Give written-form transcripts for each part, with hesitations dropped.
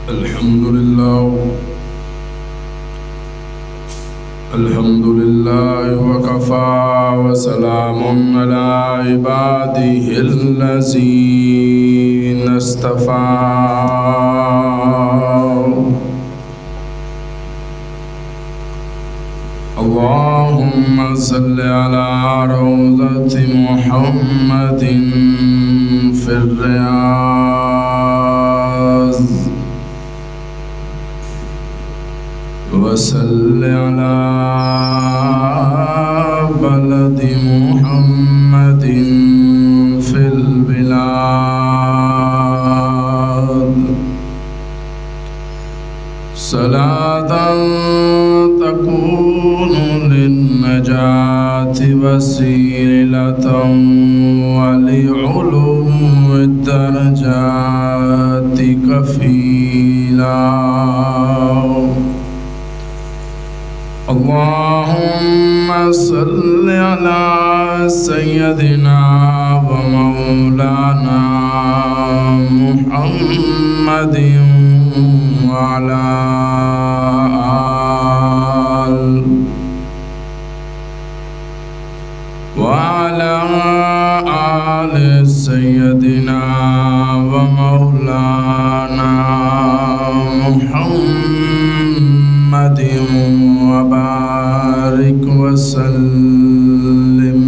الحمد لله وكفى وسلام على عباده الذين اصطفى اللهم صل على روضة محمد في الرياض وصل على بلد محمد في البلاد صلاة تكون للنجاة وسيلة ولعلو الدرجات كفيلا اللهم صل على سيدنا ومولانا محمد وعلى آل سيدنا ومولانا محمد وبارك وسلم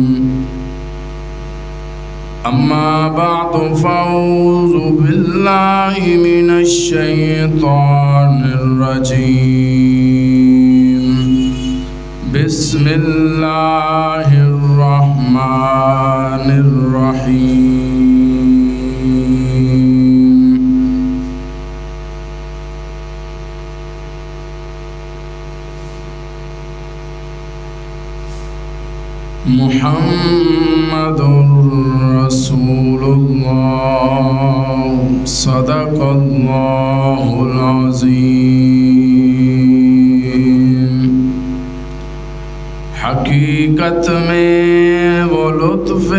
أما بعد فأعوذ بالله من الشيطان الرجيم بسم الله الرحمن الرحيم محمد رسول الله صدق الله العظيم حقیقت میں وہ لطف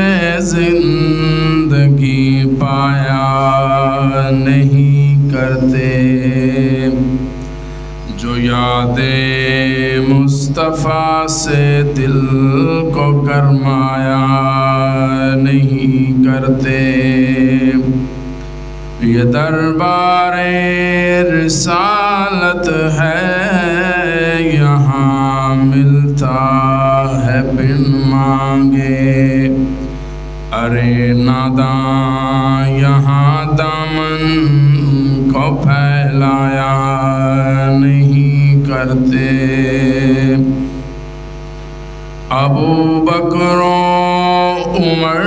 زندگی پایا نہیں کرتے جو یاد مصطفیٰ سے دل کو گرمایا نہیں کرتے یہ دربار رسالت ہے یہاں ملتا ہے بن مانگے ارے ناداں یہاں دامن کو پھیلایا نہیں کرتے ابو بکر و عمر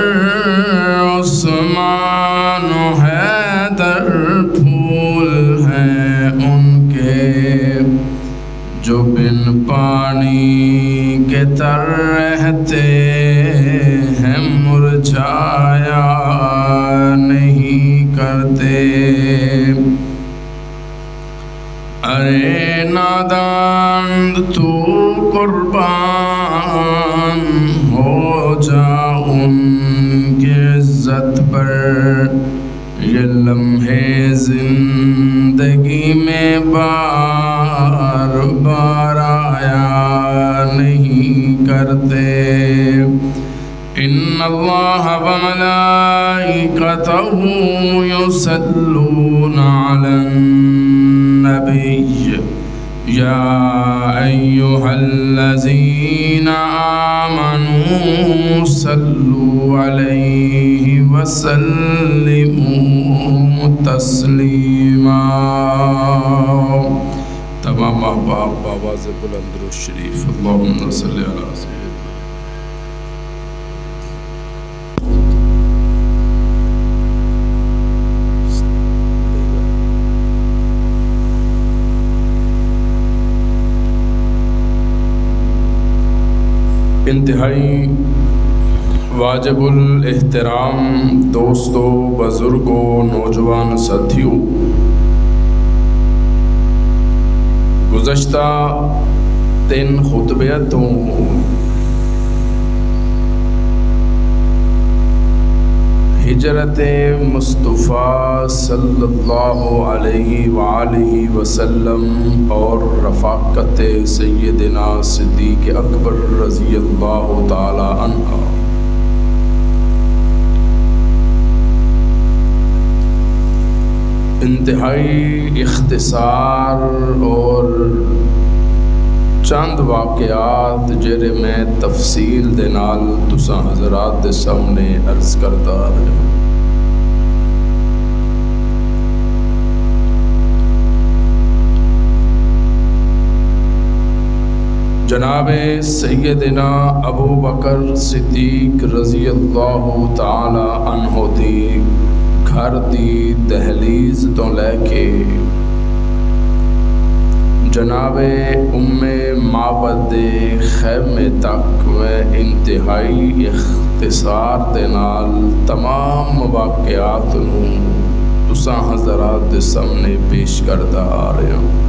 عثمان و حیدر پھول ہیں ان کے جو بن پانی کے تر رہتے ہیں مرجھایا نہیں کرتے ارے نادان تو قربان ہو جا ان کی عزت پر یہ لمحے زندگی میں بار بار آیا نہیں کرتے ان اللہ وملائکتہ یصلون علی النبی یا ایہا الذین آمنوا صلوا علیہ وسلموا تسلیما تمام احباب بآواز بلند درود شریف اللہم صلی علی سیدنا انتہائی واجب الاحترام دوستوں، بزرگوں، نوجوان ساتھیوں، گزشتہ 3 خطبے تو ہجرت مصطفیٰ صلی اللہ علیہ وآلہ وسلم اور رفاقت سیدنا صدیق اکبر رضی اللہ تعالی عنہ انتہائی اختصار اور چند واقعات جڑے میں تفصیل دے نال تساں حضرات دے سامنے عرض کرتا رہا ہوں۔ جناب سیدنا ابو بکر صدیق رضی اللہ تعالی عنہ دی گھر دی دہلیز تو لے کے جناب معبد خیمے تک میں انتہائی اختصار دے نال تمام واقعات تساں حضرات دے سامنے پیش کرتا آ رہا ہوں۔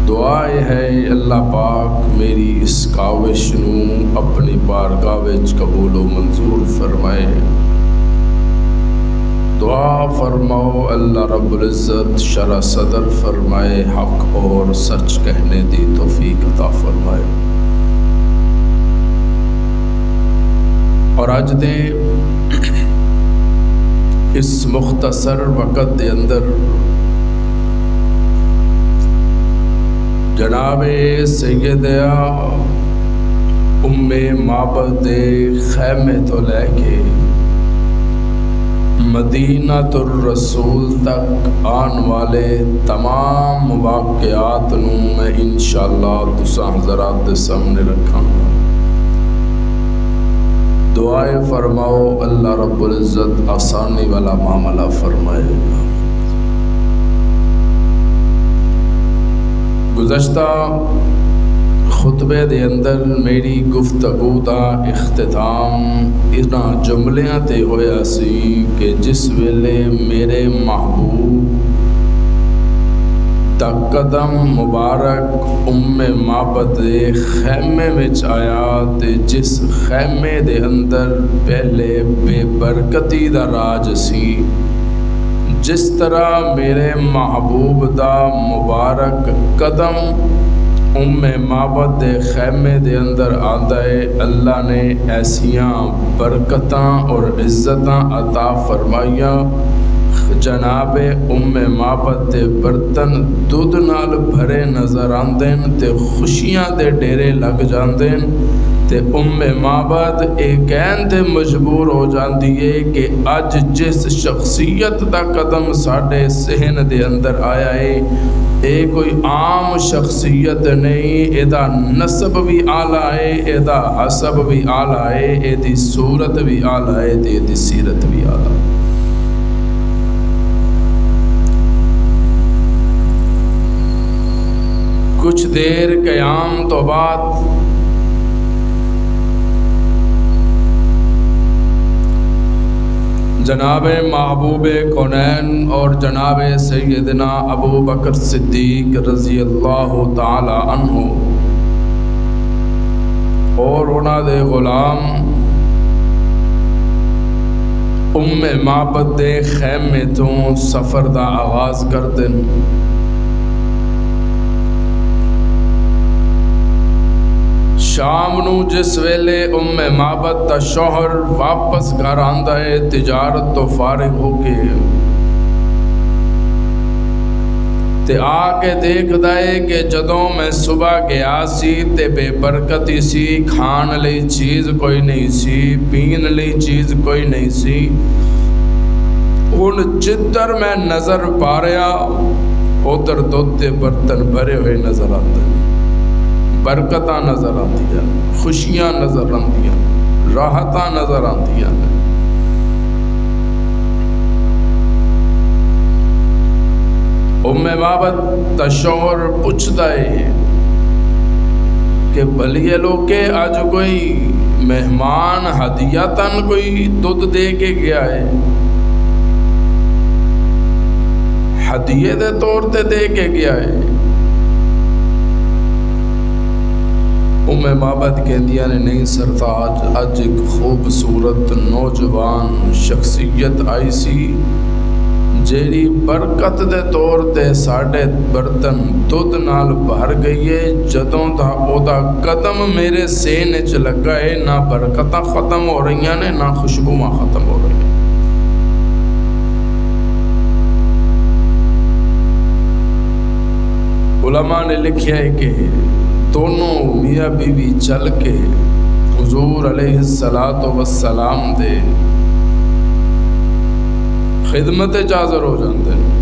دعا ہے اللہ پاک میری اس کاوش نو اپنی بارگاہ وچ قبول و منظور فرمائے۔ دعا فرماؤ اللہ رب العزت شرح صدر فرمائے، حق اور سچ کہنے دی توفیق عطا فرمائے۔ اور اج دے اس مختصر وقت دے اندر جناب سیدہ معبد خیمے تو لے کے مدینہ الرسول تک آن والے تمام واقعات میں انشاءاللہ تساں حضرات دے سامنے رکھاں گا۔ دعائے فرماؤ اللہ رب العزت آسانی والا معاملہ فرمائے گا۔ گزشتہ خطبے دے اندر میری گفتگو دا اختتام انہاں جملیاں تے ہویا سی کہ جس ویلے میرے محبوب دا قدم مبارک معبد خیمے وچ آیا تے جس خیمے دے اندر پہلے بے برکتی دا راج سی، جس طرح میرے محبوب دا مبارک قدم معبد دے خیمے دے اندر آتا ہے، اللہ نے ایسیاں برکتاں اور عزتاں عطا فرمائیاں۔ جناب معبد دے برتن دودھ نال بھرے نظر آندین تے خوشیاں دے ڈیرے لگ جاندین تے معبد کہن تے مجبور ہو جاندی ہے کہ اج جس شخصیت دا قدم ساڈے صحن دے اندر آیا ہے اے کوئی عام شخصیت نہیں، اے دا نسب بھی اعلیٰ ہے، اے دا حسب بھی اعلیٰ ہے، اے دی صورت بھی اعلیٰ ہے تے اے دی سیرت بھی اعلیٰ ہے۔ کچھ دیر قیام تو بعد جناب محبوب کونین اور جناب سیدنا ابو بکر صدیق رضی اللہ تعالی عنہ اور انہاں دے غلام معبد دے خیمے تو سفر دا آغاز کر دن۔ شام نو جس ویلے معبد دا شوہر واپس گھر آندا ہے تجارت تو فارغ ہو کے تے آ کے دیکھدا ہے کہ جدوں میں صبح گیا سی تے بے برکتی سی، کھان لئی چیز کوئی نہیں سی، پین لئی چیز کوئی نہیں سی۔ ہن جدھر میں نظر پا رہا ادھر دودھ دے برتن بھرے ہوئے نظر آتے ہیں، برکتاں نظر آندیاں، خوشیاں نظر آندیاں، راحتاں نظر آندیاں۔ معبد دا شوہر پوچھتا ہے کہ بھلیے لوکے آج کوئی مہمان ہدیتاً کوئی دودھ دے کے گیا ہے، ہدیے دے طور تے دے کے گیا ہے۔ معبد کہندیاں نے نہیں سرتاج اج ایک خوبصورت نوجوان شخصیت آئی سی جیڑی برکت دے طور تے ساڈے برتن دودھ نال بھر گئی ہے. جدوں دا او دا قدم میرے سینے چ لگا ہے نہ برکتاں ختم ہو رہی نے نہ خوشبوواں ختم ہو رہی. علماء نے لکھیا ہے کہ دونوں میاں بیوی چل کے حضور علیہ السلام دے خدمت حاضر ہو جاتے ہیں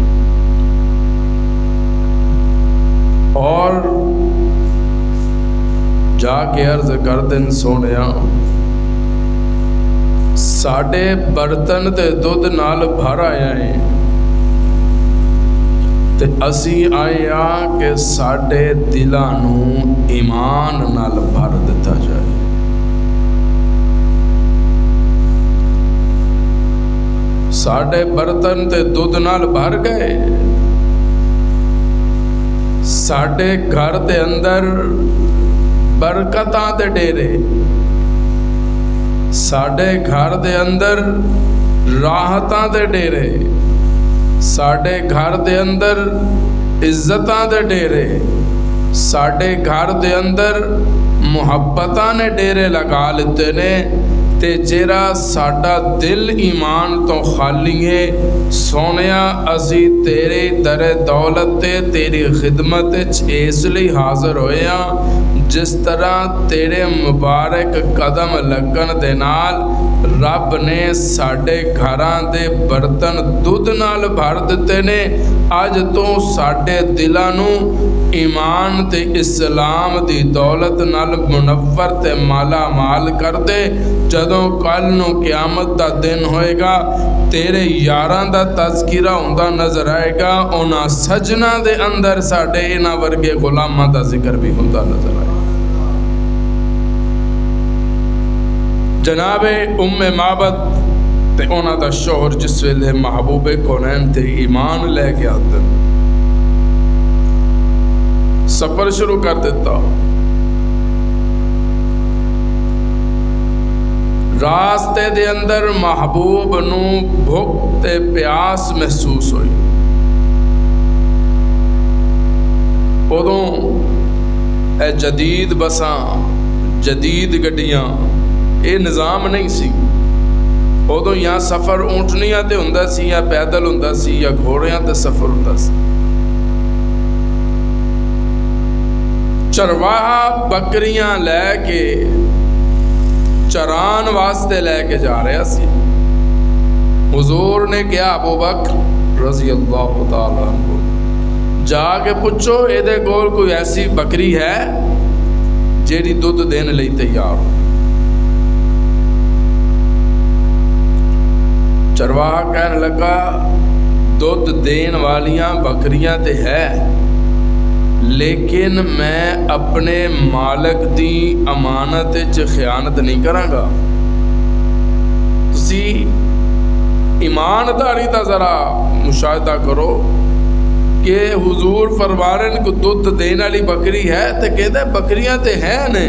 اور جا کے عرض کر دن سونیا ساڈے برتن تے دودھ نال بھر آیا ہے تے اسی آئے ہاں کہ ساڈے دلاں نوں ایمان نال بھر دتا جائے. ساڈے برتن تے دودھ نال بھر گئے. ساڈے گھر دے اندر برکتاں دے ڈیرے. ساڈے گھر دے اندر راحتاں دے ڈیرے. ساڈے گھر دے اندر عزتاں دے ڈیرے. ساڈے گھر دے اندر محبتاں نے ڈیرے لگا لیتے نے. تے جیرا ساڈا دل ایمان تو خالی ہے سونیا اسی تیرے در دولت تے تیری خدمت اس لیے حاضر ہوئے ہاں جس طرح تیرے مبارک قدم لگن دے نال رب نے ساڈے گھراں دے برتن دودھ نال بھر دتے نے. اج تو ساڈے دلاں نوں ایمان تے اسلام دی دولت نال منور تے مالا مال کر دے. جدوں کل نو قیامت دا دن ہوئے گا تیرے یاراں دا تذکرہ ہوندا نظر آئے گا. انہاں سجنا دے اندر ساڈے انہاں ورگے غلاماں دا ذکر بھی ہوندا نظر آئے گا. جناب معبد تے انہاں دا شوہر جس ویلے محبوب کونین تے ایمان لے کے آتے سفر شروع کر دیتا. راستے دے اندر محبوب نو بھوک تے پیاس محسوس ہوئی. ادوں اے جدید بساں جدید گڈیاں اے نظام نہیں سی. ادوں یا سفر اونٹنیاں تے ہوندا سی یا پیدل ہوندا سی یا گھوڑیاں تے سفر ہوندا سی. چرواہا بکریاں لے کے چران واسطے لے کے جا رہا سی. حضور نے کیا ابو بکر رضی اللہ تعالیٰ عنہ جا کے پوچھو اے دے کول کوئی ایسی بکری ہے جیڑی دودھ دینے لئی تیار ہو. چرواہا کہنے لگا دودھ دین والیاں بکریاں تے ہے لیکن میں اپنے مالک دی امانت وچ خیانت نہیں کراں گا. تسی ایمانداری دا ذرا مشاہدہ کرو کہ حضور فرمارن کو دودھ دین والی بکری ہے تے کہدا بکریاں تے ہیں نے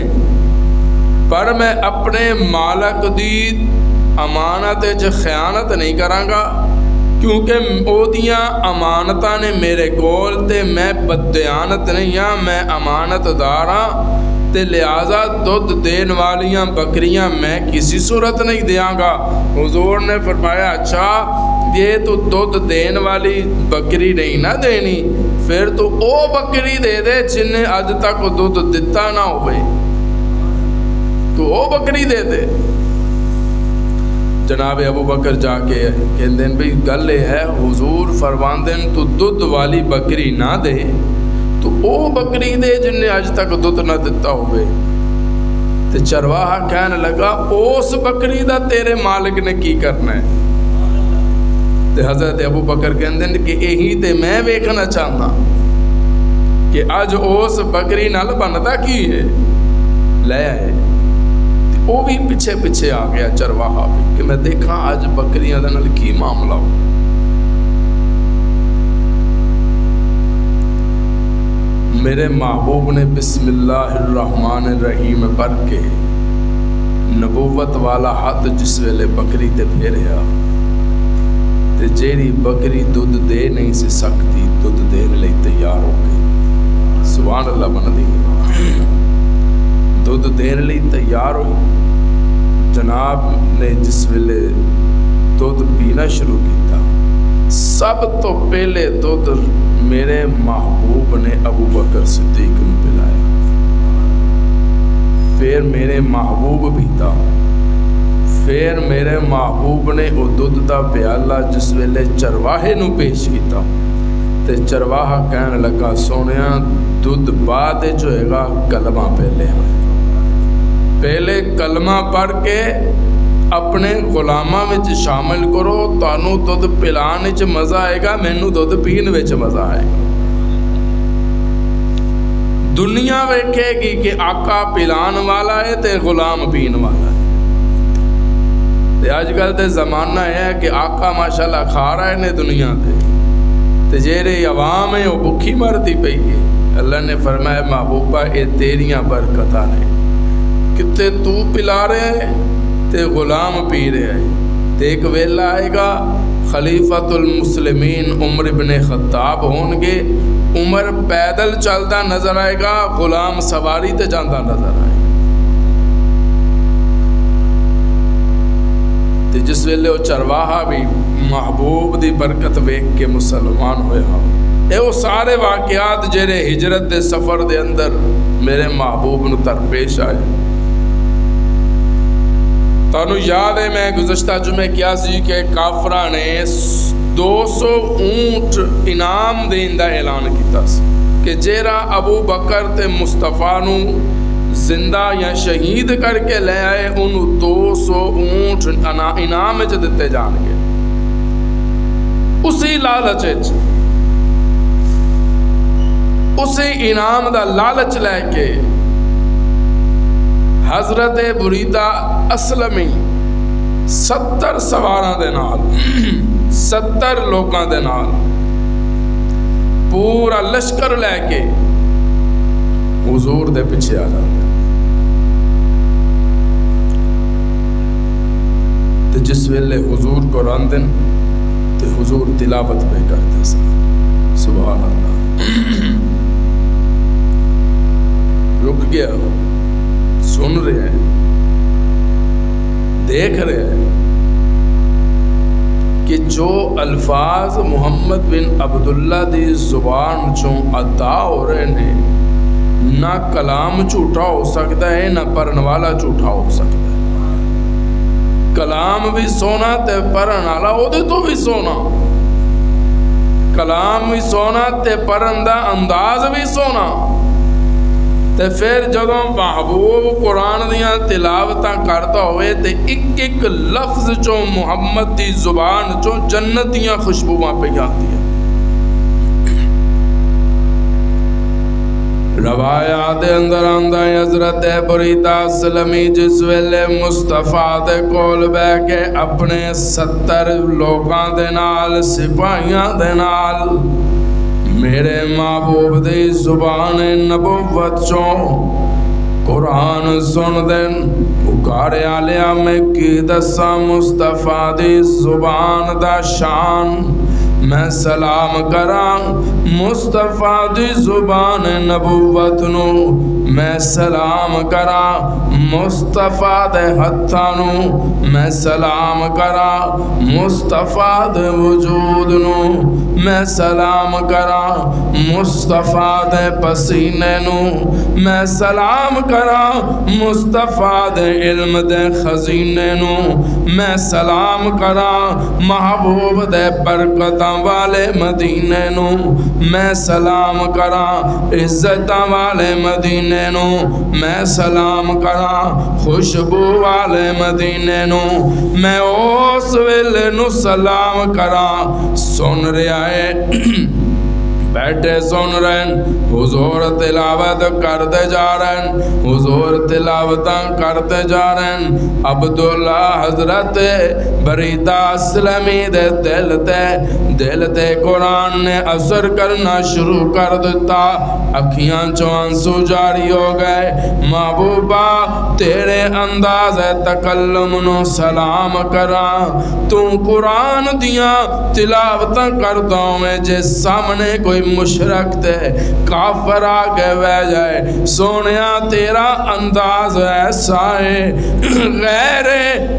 پر میں اپنے مالک دی امانت وچ خیانت نہیں کراں گا کیونکہ او دیاں امانتاں نے میرے کول تے میں بددیانت نہیں ہاں میں امانت دار ہاں تے لہٰذا دودھ دین والیاں بکریاں میں کسی صورت نہیں دیاں گا. حضور نے فرمایا اچھا یہ تو دودھ دین والی بکری نہیں نہ دینی پھر تو او بکری دے دے جن نے اج تک دودھ دتا نہ ہوئے تو او بکری دے دے. جناب ابو بکر جا کے کہندے بھئی گل یہ ہے حضور فرماندے تو دودھ والی بکری نہ دے تو او بکری دے جن نے اج تک دودھ نہ دیتا ہوئے. تے چرواہا کہنے لگا اس بکری دا تیرے مالک نے کی کرنا ہے. تے حضرت ابو بکر کہندے کہ یہی تے میں ویکھنا چاہنا کہ اج اس بکری نال بندا کی ہے. لے آئے وہ بھی پیچھے پیچھے آ گیا چرواہا بھی کہ میں دیکھا آج بکریاں دے نال کی معاملہ ہو. میرے محبوب نے بسم اللہ الرحمن الرحیم پڑھ کے نبوت والا ہاتھ جس ویلے بکری تے پھیریا تے جیڑی بکری دودھ دے نہیں سی سکتی دودھ دین لئی تیار ہو گئی. سبحان اللہ بندی دودھ دین لئی تیار ہوئی. جناب نے جس ویلے دودھ پینا شروع کیتا سب تو پہلے دودھ میرے محبوب نے ابو بکر صدیق کو پلایا. پھر میرے محبوب پیتا. پھر میرے محبوب نے وہ دودھ دا پیالہ جس ویلے چرواہے نو پیش کیتا تے چرواہا کہنے لگا سونیا دودھ بعد جو ہے گا کلمہ پہلے کلمہ پڑھ کے اپنے غلاماں وچ شامل کرو تانوں دودھ پلان وچ مزہ آئے گا مینوں دودھ پین وچ مزہ آئے گا. دنیا ویکھے گی کہ آقا پلان والا ہے تے غلام پین والا ہے. تے اج کل تے زمانہ ہے کہ آقا ماشاءاللہ کھا رہے نے دنیا تے جیڑے عوام ہے وہ بھوکی مرتی پئی ہے. اللہ نے فرمایا محبوبہ اے تیریاں برکتاں نے کتے تو پلا رہے ہیں تے غلام پی رہے ہیں. تے ایک ویلا آئے گا خلیفۃ المسلمین عمر ابن خطاب ہون گے. عمر پیدل چلدا نظر آئے گا غلام سواری تے جاندا نظر آئے گا. تے جس ویلے وہ چرواہا بھی محبوب دی برکت ویکھ کے مسلمان ہویا. اے وہ سارے واقعات جڑے ہجرت دے سفر دے اندر میرے محبوب نو درپیش آئے. تانوں یاد ہے میں گزشتہ جمعے کیا سی کہ کافراں نے 200 اونٹ انعام دین دا اعلان کیتا سی کہ جیڑا ابو بکر تے مصطفیٰ نو زندہ یا شہید کر کے لے آئے انہوں 200 اونٹ انعام وچ دتے جان گے. اسی لالچ اسی انعام دا لالچ لے کے حضرت بریدہ اسلمی 70 سواراں دے نال 70 لوکاں دے نال پورا لشکر لے کے حضور دے پیچھے آ جاتے. تے جس ویلے حضور کو راندن تے حضور تلاوت پہ کرتے سن. سبحان اللہ. رک گیا سن رہے ہیں دیکھ رہے ہیں کہ جو الفاظ محمد بن عبداللہ دی زبان چوں ادا ہو رہے ہیں نہ کلام جھوٹا ہو سکتا ہے نہ پڑھن والا جھوٹا ہو سکتا ہے. کلام بھی سونا تے پڑھن والا او دے تو بھی سونا. کلام بھی سونا تے پڑھن دا انداز بھی سونا. تے پھر جدوں محبوب قرآن دیاں تلاوتاں کرتا ہوئے تے ایک ایک لفظ چوں محمد دی زبان چوں جنت دیاں خوشبوواں پہ آتی ہیں. روایات اندر آندا ہے حضرت بریدہ اسلمی جس ویلے مصطفیٰ دے کول بہ کے اپنے 70 لوکاں دے نال سپاہیاں دے نال میرے محبوب دی زبان نبوت چوں قرآن سن دن اکارے آلیا میں کی دسا مصطفیٰ دی زبان دا شان. میں سلام کراں مصطفیٰ دی زبان نبوت نو. میں سلام کراں مصطفیٰ دے ہتھاں نو. میں سلام کراں مصطفیٰ دے وجود نو. میں سلام کراں مصطفیٰ دے پسینے نو. میں سلام کراں مصطفیٰ دے علم دے خزینے نو. میں سلام کراں محبوب دے برکتاں والے مدینے نو. میں سلام کراں عزتاں والے مدینے نو. میں سلام کراں خوشبو والے مدینے نو. میں اس ویلے نو سلام کراں. سن رہا ہے بیٹھے سن رہے ہیں، حضور تلاوت کرتے جا رہے ہیں، حضور تلاوتاں کرتے جا رہے ہیں۔ عبداللہ حضرت بریدہ اسلمی دے دل تے قرآن نے اثر کرنا شروع کر دیتا، اکھیاں چوں آنسو جاری ہو گئے۔ محبوبہ تیرے انداز تکلم نو سلام کراں، تو قرآن دیاں تلاوتاں کرتا ہوں میں، جے سامنے کوئی مشرک تے کافر آگے بہ جائے، سونیا تیرا انداز ایسا ہے، غیر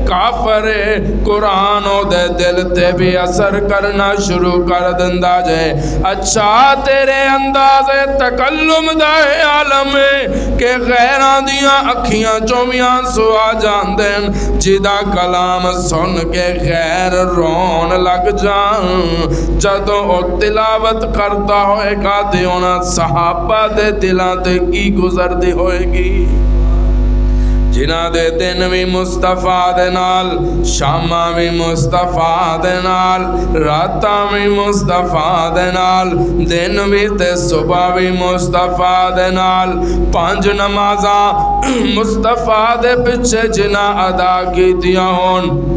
کافر قرآن او دے دل تے بھی اثر کرنا شروع کر دندا جائے۔ اچھا تیرے انداز تکلم دا عالم ہے کہ غیران دیاں اکھیاں چومیاں سو آ جان دین، جدا کلام سن کے غیر رون لگ جان۔ جدوں او تلاوت کرتا ہوئے گا تے انہاں صحابہ دے دلاں تے کی گزردی ہوئے گی؟ جنہ دے دن بھی مصطفیٰ دے نال، شاماں بھی مصطفیٰ دے نال، راتاں بھی مصطفیٰ دے نال، دن بھی تے صبح بھی مصطفیٰ دے نال، 5 نمازاں مصطفیٰ دے پچھے جنہ ادا کی دیا ہون۔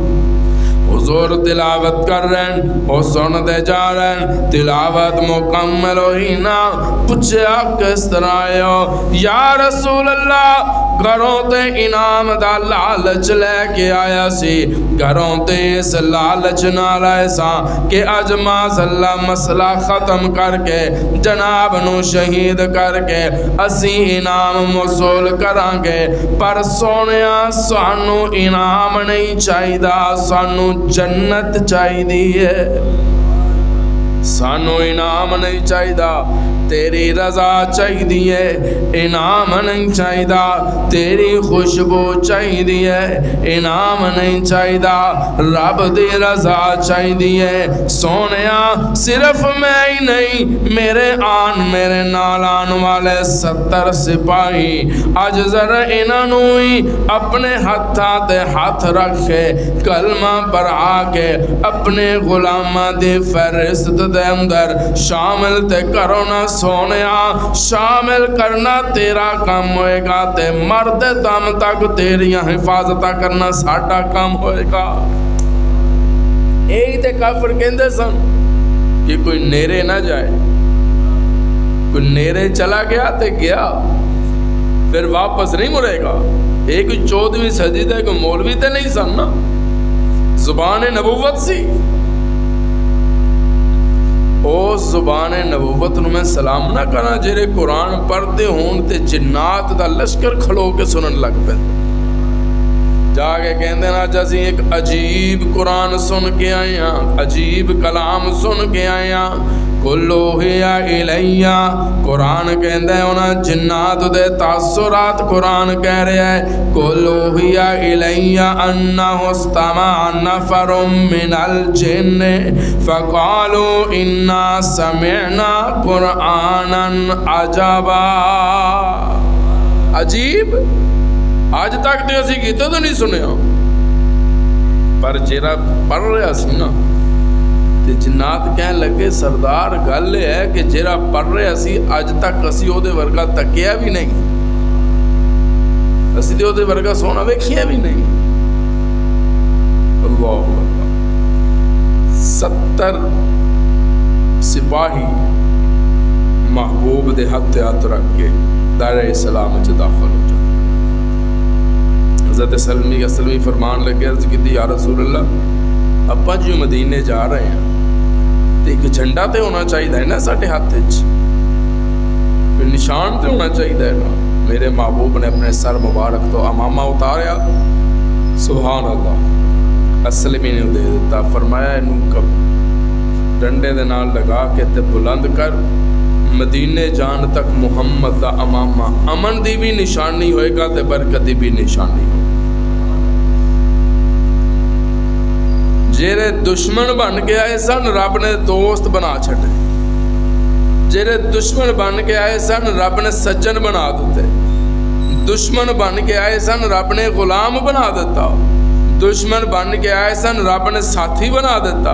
حضور تلاوت کر رہے ہیں، وہ سن دے جا رہے ہیں، تلاوت مکمل ہوئی نا، پوچھا کس طرح ہو یا رسول اللہ؟ گھروں تے انعام دا لالچ لے کے آیا سی، گھروں تے اس لالچ نال ایسا کہ اج ماشاءاللہ مسئلہ ختم کر کے جناب نو شہید کر کے اسی انعام موصول کران گے، پر سونیا سانو انعام نہیں چاہیدا، سانو جنت چاہیے، سانو انعام نہیں چاہیدا، تیری رضا چاہیے، انعام نہیں چاہیدا، تیری خوشبو چاہیے، انعام نہیں چاہیدا، رب دی رضا چاہیے۔ سونیا صرف میں ہی نہیں، میرے نال آن والے 70 سپاہی اج ذرا انہوں ہی اپنے ہتھاں تے ہاتھ رکھے، کلمہ پڑھا کے اپنے غلاماں دی فہرست دے اندر شامل تے کرو نا۔ سونیا شامل کرنا تیرا کام ہوئے گا، تے مرد دم تک تیری حفاظت کرنا ساڈا کام ہوئے گا۔ یہی تے کافر کہندے سن کہ کوئی نیرے نہ جائے، کوئی نیرے چلا گیا تے گیا، پھر واپس نہیں مڑے گا۔ ایک 14ویں صدی دے کوئی مولوی تے نہیں سن نا، زبان نبوت سی۔ او زبان نبوت نو میں سلام نہ کرنا جڑے قرآن پڑھتے ہون تے جنات دا لشکر کھلو کے سنن لگ پے، جا کے کہندے نا جسی ایک عجیب قرآن سن کے آئے ہیں، عجیب کلام سن کے آئے ہیں۔ کلو ہیا الیہ، قرآن کہندے انہاں جنات دے تاثرات قرآن کہہ رہے ہیں، کلو ہیا الیہ انہ استمع نفر من الجن فقالوا انا سمعنا قرآنا عجبا۔ عجیب آج تک تو اسی کیتے تو نہیں سنیا، پر جیرا پڑھ رہا سی نا تے جنات کہنے لگے سردار گل ہے کہ جیرا پڑھ رہا سی اج تک اسی او دے ورگا تکیا بھی نہیں، اسی دے او دے ورگا سونا ویکھیا بھی نہیں۔ اللہ اکبر۔ 70 سپاہی محبوب دے ہاتھ رکھ کے دائرہ اسلام وچ داخل ہو جائے۔ حضرت سلمی فرمان لگے، عرض کی یا رسول اللہ اپا جو مدینے جا رہے ہیں تے ایک جھنڈا تے ہونا چاہیے نا ساڈے ہاتھ وچ، کوئی نشان تے ہونا چاہیے نا۔ میرے محبوب نے اپنے سر مبارک تو امامہ اتاریا، سبحان اللہ، اسلمی نے دے دیتا، فرمایا انہوں ڈنڈے دے نال لگا کے تے بلند کر، مدینے جان تک محمد دا امامہ امن دی بھی نشانی ہوئے گا تے برکت دی بھی نشانی۔ جیرے دشمن بن کے آئے سن رب نے دوست بنا چھڑے، جیرے دشمن بن کے آئے سن رب نے سجن بنا دیتے، دشمن بن کے آئے سن رب نے غلام بنا دیتا، دشمن بن کے آئے سن رب نے ساتھی بنا دیتا،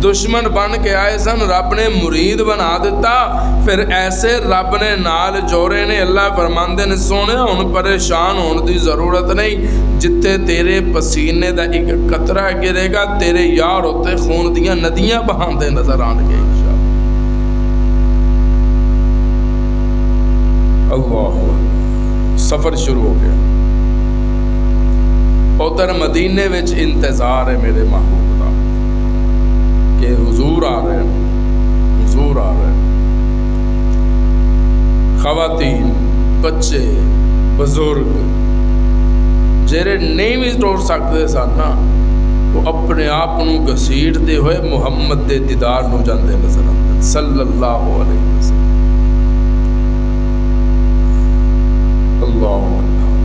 دشمن بن کے آئے سن، رب نے مرید بنا دیتا، پھر ایسے رب نے نال جوڑے نے۔ اللہ فرماندے نے سونے ہن پریشان ہون دی ضرورت نہیں، جتھے تیرے پسینے دا ایک قطرہ گرے گا تیرے یار ہوتے خون دیاں ندیاں بہاندے نظر آن گے انشاءاللہ۔ اللہ سفر شروع ہو گیا، ادھر مدینے وچ انتظار ہے میرے محبوب دا کہ حضور آ رہے ہیں، حضور آ رہے ہیں۔ خواتین، بچے، بزرگ جڑے نہیں بھی ٹور سکتے سن نا، وہ اپنے آپ کو گھسیٹتے ہوئے محمد دے دیدار نو جاندے نظر آتے صلی اللہ علیہ وسلم۔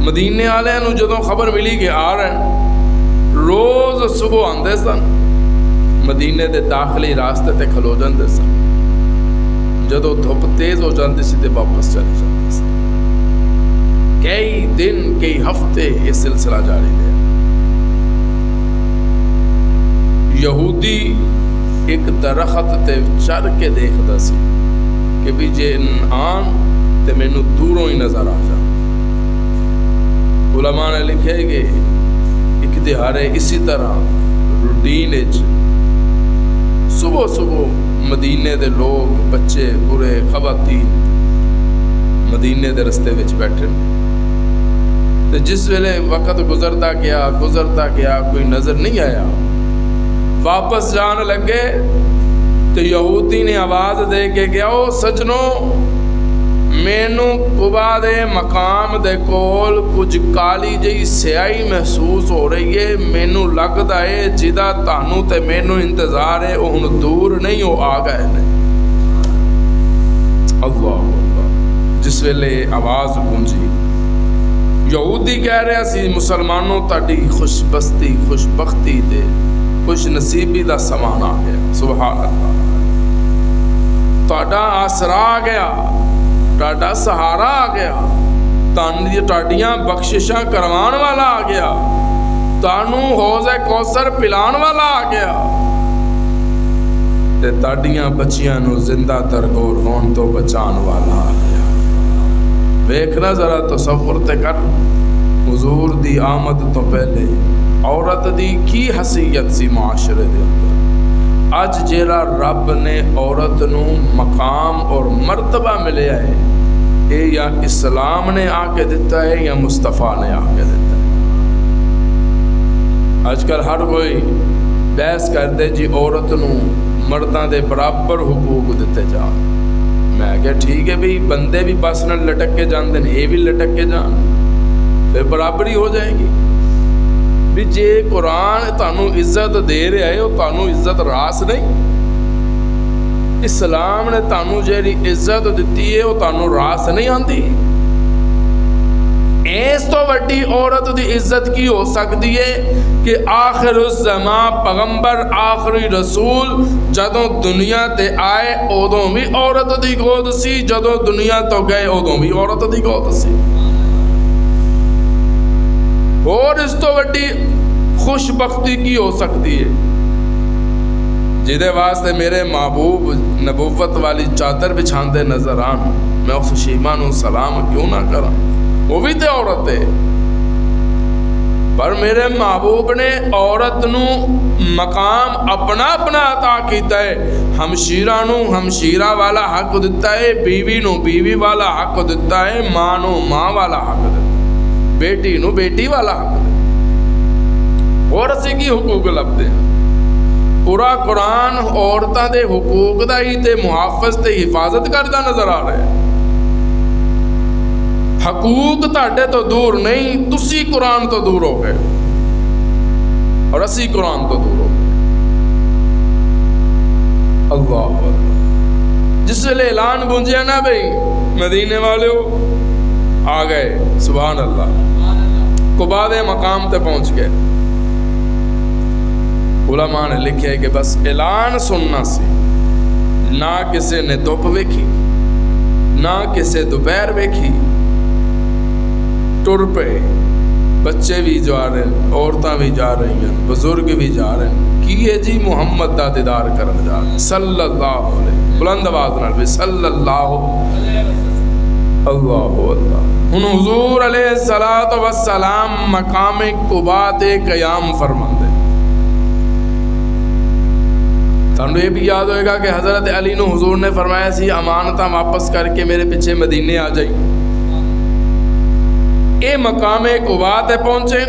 مدینے والے نو جدوں خبر ملی کہ آ رہے ہیں، روز صبح آندے سن، مدینے دے داخلی راستے تے کھلو جاندے سن، جدوں دھوپ تیز ہو جاندی سی تے واپس چلے جاندے سن۔ کئی دن کئی ہفتے یہ سلسلہ جاری رہا۔ یہودی ایک درخت تے چڑھ کے دیکھدا سی کہ بھی جے آن تے مینوں دوروں ہی نظر آ جا۔ علماء نے لکھے کہ ایک دہاڑے اسی طرح روٹین وچ صبح صبح مدینے دے لوگ، بچے، بوڑھے، خواتین مدینے دے رستے وچ بیٹھے، تے جس ویلے وقت گزرتا گیا کوئی نظر نہیں آیا، واپس جان لگے تو یہودی نے آواز دے کے گیا، او سجنوں مینوں قبا دے مقام دے کول کچھ کالی جئی سیاہی محسوس ہو رہی ہے، مینوں لگدا ہے جدا تانوں تے مینوں انتظار ہے وہ ہن دور نہیں، وہ آ گئے نے۔ اللہ اللہ، جس ویلے آواز گونجی، یہودی کہہ رہا سی مسلمانوں تہاڈی خوش بستی، خوش بختی تے خوش نصیبی دا سامان آ گیا، سبحان اللہ، تہاڈا آسرا آ گیا، تہاڈا سہارا آ گیا، تہاڈیاں بخششاں کروان والا آ گیا، تانوں حوض کوثر پلان والا آ گیا، تے تہاڈیاں بچیاں نو زندہ ترگور ہون تو بچان والا آ گیا۔ ویکھنا ذرا تصور تے کر، حضور دی آمد تو پہلے عورت دی کی حیثیت سی معاشرے دے اندر۔ اج جیڑا رب نے عورت نو مقام اور مرتبہ ملیا ہے، اے یا اسلام نے آ کے دیتا ہے یا مصطفیٰ نے آ کے دیتا ہے۔ آج کل ہر کوئی بحث کرتے جی عورت نو مرداں دے برابر حقوق دیتے جا۔ میں کہا ٹھیک ہے بھی بندے بھی بس نہ لٹک کے جان دیں، یہ بھی لٹک کے جان، پھر برابری ہو جائے گی۔ بھی جے قرآن تانوں عزت دے رہا ہے وہ تانوں عزت راس نہیں، اسلام نے تانوں جیڑی عزت دیتی ہے وہ تانوں راس نہیں آندی۔ اس تو وڈی عورت دی عزت کی ہو سکتی ہے کہ آخر الزمان پیغمبر آخری رسول جدوں دنیا تے آئے ادوں بھی عورت دی گود سی، جدوں دنیا تو گئے ادوں بھی عورت دی گود سی۔ اور اس تو وڈی خوش بختی کی ہو سکتی ہے جدے واسطے میرے محبوب نبوت والی چادر بچھاندے نظر آن، میں اس شیما نو سلام کیوں نہ کراں، وہ بھی تے عورت ہے، پر میرے محبوب نے عورت نو مقام اپنا اپنا عطا کیتا ہے۔ ہمشیرہ نو ہمشیرہ والا حق دیتا ہے، بیوی نو بیوی والا حق دیتا ہے، ماں نو ماں والا حق دیتا ہے، بیٹی نو بیٹی والا حق دے، اور اسی کی حقوق لبدے ہیں۔ پورا قرآن عورتاں دے حقوق دا ہی تے محافظ تے حفاظت کردا نظر آ رہا ہے۔ حقوق تہاڈے تو دور نہیں، تسی قرآن تو دور ہو گئے اور اسی قرآن تو دور ہو گئے۔ اللہ اللہ، جس ویلے اعلان گونجیا نا بھئی مدینے والے آ گئے، سبحان اللہ، قباء دے مقام تے پہنچ گئے۔ علماء نے لکھے کہ بس اعلان سننا سی، نہ کسے نے دھوپ ویکھی نہ کسے دوپہر ویکھی، ٹر پے، بچے بھی جا رہے ہیں، عورتاں بھی جا رہی ہیں، بزرگ بھی جا رہے ہیں، کی ہے جی محمد دا دیدار کرن جا رہے صلی اللہ علیہ بلند آواز نال بھی صلی اللہ اللہ اللہ ہن حضور علیہ الصلوۃ والسلام مقام قباء تے قیام فرماندے تانوں یہ بھی یاد ہوئے گا کہ حضرت علی نو حضور نے فرمایا سی امانتاں واپس کر کے میرے پیچھے مدینے آ جائی اے مقام قباء تے پہنچے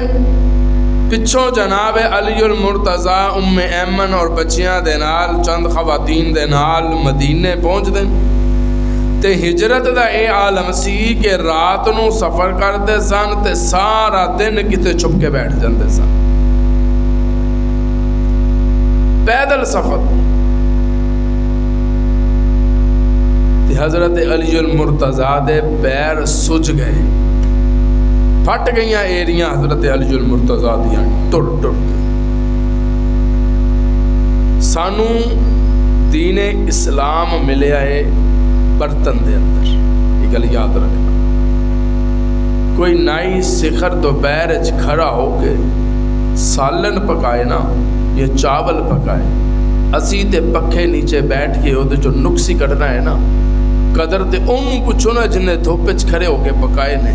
پچھوں جناب علی المرتضی ام ایمن اور بچیاں دے نال چند خواتین دے نال مدینے پہنچ دے تے ہجرت دا اے عالم سی کہ رات نو سفر کرتے سن تے سارا دن کتے چھپ کے بیٹھ جاندے سن پیدل سفر تے حضرت علی المرتضی دے پیر سج گئے پھٹ گئیاں ایریاں حضرت علی المرتضی دیاں ٹر ٹر کے سانو دین اسلام ملیا ہے برتن دے اندر یہ گل یاد رکھنا کوئی نائی سکھر دوپہر وچ کھڑا ہو کے سالن پکائے نا یا چاول پکائے اسی تے پکھے نیچے بیٹھ کے وہ جو نقصی کٹنا ہے نا قدر تے انہوں پوچھو نا جن نے دھوپ وچ کھڑے ہو کے پکائے نے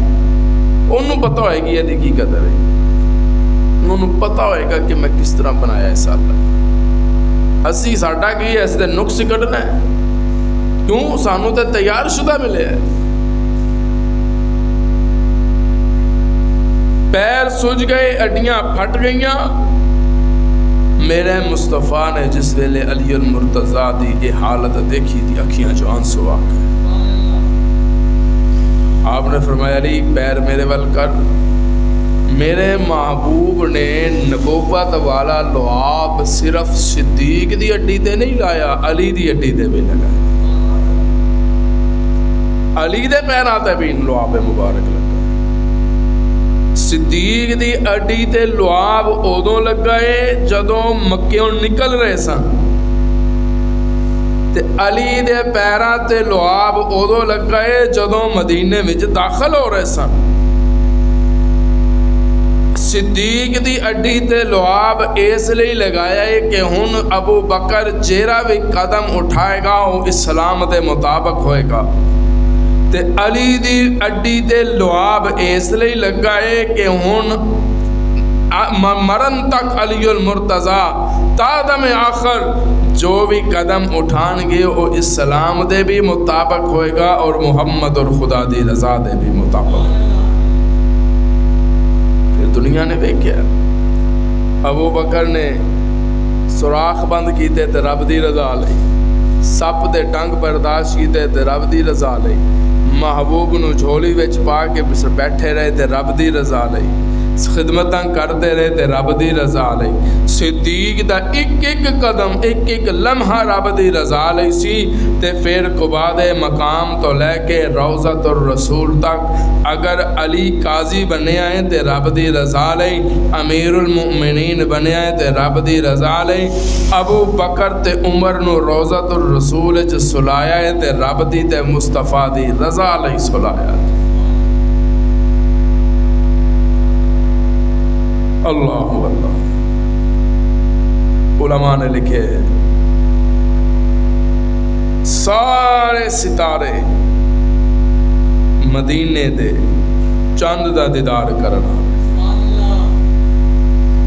انہوں پتہ ہوئے گی یہ کی قدر ہے انہوں پتہ ہوئے گا کہ میں کس طرح بنایا ہے سالن اسی ساڈا کی ہے اس تے نقصی کٹنا ہے کیوں سانو تے تیار شدہ ملے ہے پیر سج گئے اڈیاں پھٹ گئیاں میرے مصطفیٰ نے جس ویلے علی المرتضی دی یہ حالت دیکھی تھی اکھیاں جو آنسو آ گئے آپ نے فرمایا علی پیر میرے ول کر میرے محبوب نے نبوت والا لعاب صرف صدیق دی اڈی تے نہیں لایا علی دی اڈی تے بھی لگایا علی دے پیراں تے بھی لعاب مبارک لگا صدیق دی اڈی تے لعاب ادوں لگائے جدوں مکیوں نکل رہے سن تے علی دے پیراں تے لعاب ادوں لگائے جدوں مدینے وچ داخل ہو رہے سن صدیق دی اڈی تے لعاب اس لیے لگایا ہے کہ ہن ابو بکر جیڑا بھی قدم اٹھائے گا وہ اسلام دے مطابق ہوئے گا تے علی دی اڈی تے لعاب اس لیے لگا ہے کہ ہن مرن تک علی المرتضی تا دم آخر جو بھی قدم اٹھان گے وہ اسلام دے بھی مطابق ہوئے گا اور محمد اور خدا دی رضا دے بھی مطابق پھر دنیا نے دیکھا ابو بکر نے سوراخ بند کیتے تے رب دی رضا لئی سپ دے ڈنگ برداشت کیتے تے رب دی رضا لئی محبوب نو جھولی وچ پا کے بیٹھے رہے تے رب دی رضا لئی خدمتاں کرتے رہے تے رب دی رضا لئی صدیق دا ایک ایک قدم ایک ایک لمحہ رب دی رضا لئی سی تے پھر قباء دے مقام تو لے کے روضۃ الرسول تک اگر علی قاضی بنے آئے تے رب دی رضا لئی امیر المؤمنین بنے آئے تے رب دی رضا لئی ابو بکر تے عمر نو روضۃ الرسول وچ سلایا ہے تے رب دی تے مصطفیٰ دی رضا لئی سلایا اللہ اللہ علماء نے لکھے سارے ستارے مدینے دے چاند دا دیدار کرنا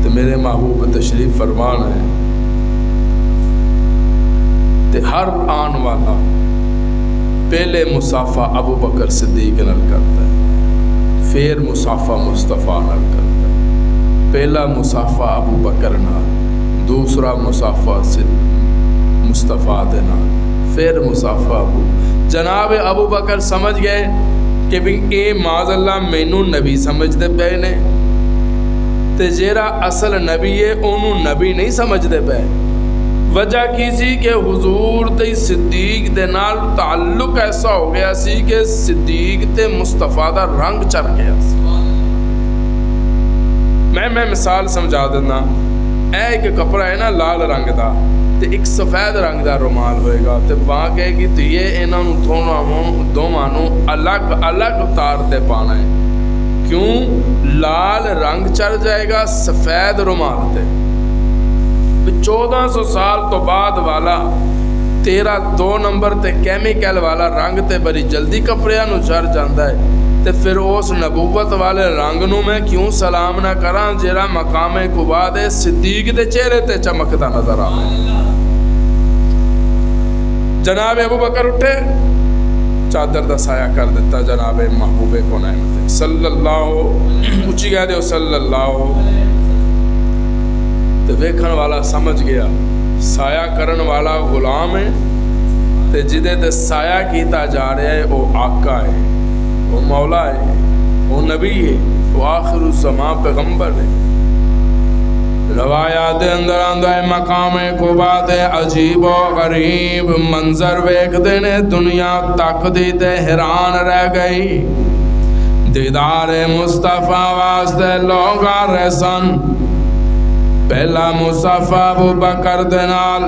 تو میرے محبوب تشریف فرمان ہے تے ہر آن والا پہلے مصافہ ابو بکر صدیق نال کرتا ہے پھر مصافہ مصطفیٰ نال کرتا ہے پہلا مصافہ ابو بکر نال دوسرا مصافہ مصطفیٰ دے نال پھر مصافہ جناب ابو بکر سمجھ گئے کہ بھی اے معاذ اللہ مینوں نبی سمجھتے پے نے تے جیڑا اصل نبی ہے انہوں نبی نہیں سمجھتے پے وجہ کی سی کہ حضور تے صدیق دے نال تعلق ایسا ہو گیا سی کہ صدیق تے مصطفیٰ دا رنگ چڑھ گیا سی میں مثال سمجھا دینا اے ایک کپڑا ہے نا لال رنگ دا تے ایک سفید رنگ دا رومال ہوئے گا تے وہاں کہے گی تو یہ انہوں دونوں الگ الگ اتار تے پانا ہے کیوں لال رنگ چڑھ جائے گا سفید رومال تے 1400 سال تو بعد والا تیرا 2 نمبر تے کیمیکل والا رنگ تے بڑی جلدی کپڑیاں نو چڑھ جاندا ہے، تے پھر اس نبوت والے رنگ نو میں کیوں سلام نہ کراں جیڑا مقام قباء دے صدیق دے چہرے تے چمکدا نظر آوے۔ جناب ابو بکر اٹھے، چادر دا سایہ کر دیتا جناب محبوب کونین تے صلی اللہ، اچھی کہہ دیو صلی اللہ، تے ویکھن والا سمجھ گیا سایہ کرن والا غلام ہے تے جدے تے سایہ کیتا جا رہا ہے وہ آقا ہے، وہ مولا ہے، وہ نبی ہے، وہ آخر الزمان پیغمبر ہے۔ روایات اندر آندا ہے مقام قباء تے عجیب و غریب منظر ویکھدے نے، دنیا تکدی تے حیران رہ گئی۔ دیدار مصطفیٰ واسطے لوگ آ رہے سن، پہلا مصطفیٰ ابو بکر دے نال،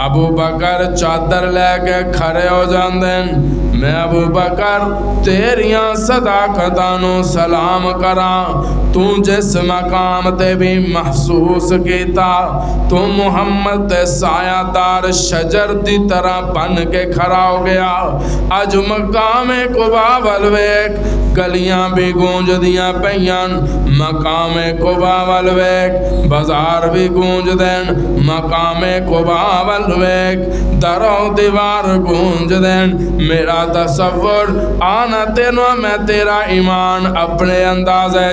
ابو بکر چادر لے کے کھڑے ہو جاندے، میں ابو بکر تیریاں صداقتاں نو سلام کراں، تو جس مقام تے بھی محسوس کیتا، تو محمد تے سایہ دار شجر دی طرح بن کے کھڑا ہو گیا۔ اج مقام قباء ول ویکھ، گلیاں بھی گونج دیاں پیاں، مقام قباء ول ویکھ، بازار بھی گونج دین، مقام قباء ول ویکھ، در و دیوار گونج دین۔ میرا تصور آنا تینو میں تیرا ایمان اپنے اندازے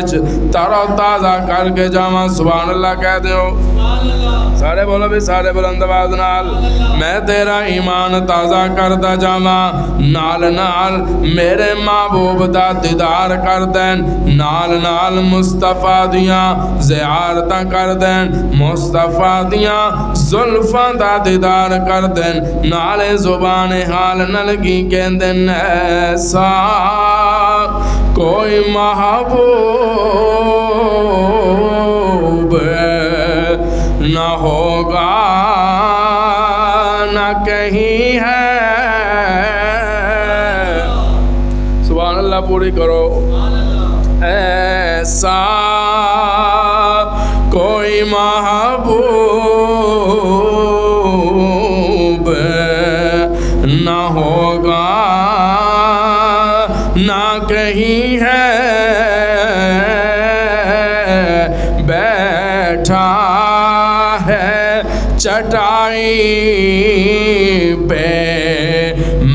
تر و تازہ کر کے جاواں، سبحان اللہ کہہ دیو، سارے بولو بھی سارے بلند آواز نال، میں تیرا ایمان تازہ کردا جاواں، نال نال میرے محبوب دا دیدار کر دین، نال نال مصطفیٰ دیاں زیارتاں کر دین، مصطفیٰ دیاں زلفاں دا دیدار کر دین، نال زبان حال نہ لگی کہندن ایسا کوئی محبوب نہ ہوگا نہ کہیں ہے، سبحان اللہ پوری کرو، ایسا کوئی محبوب نہ ہوگا نہ کہیں ہے، بیٹھا ہے چٹائی پہ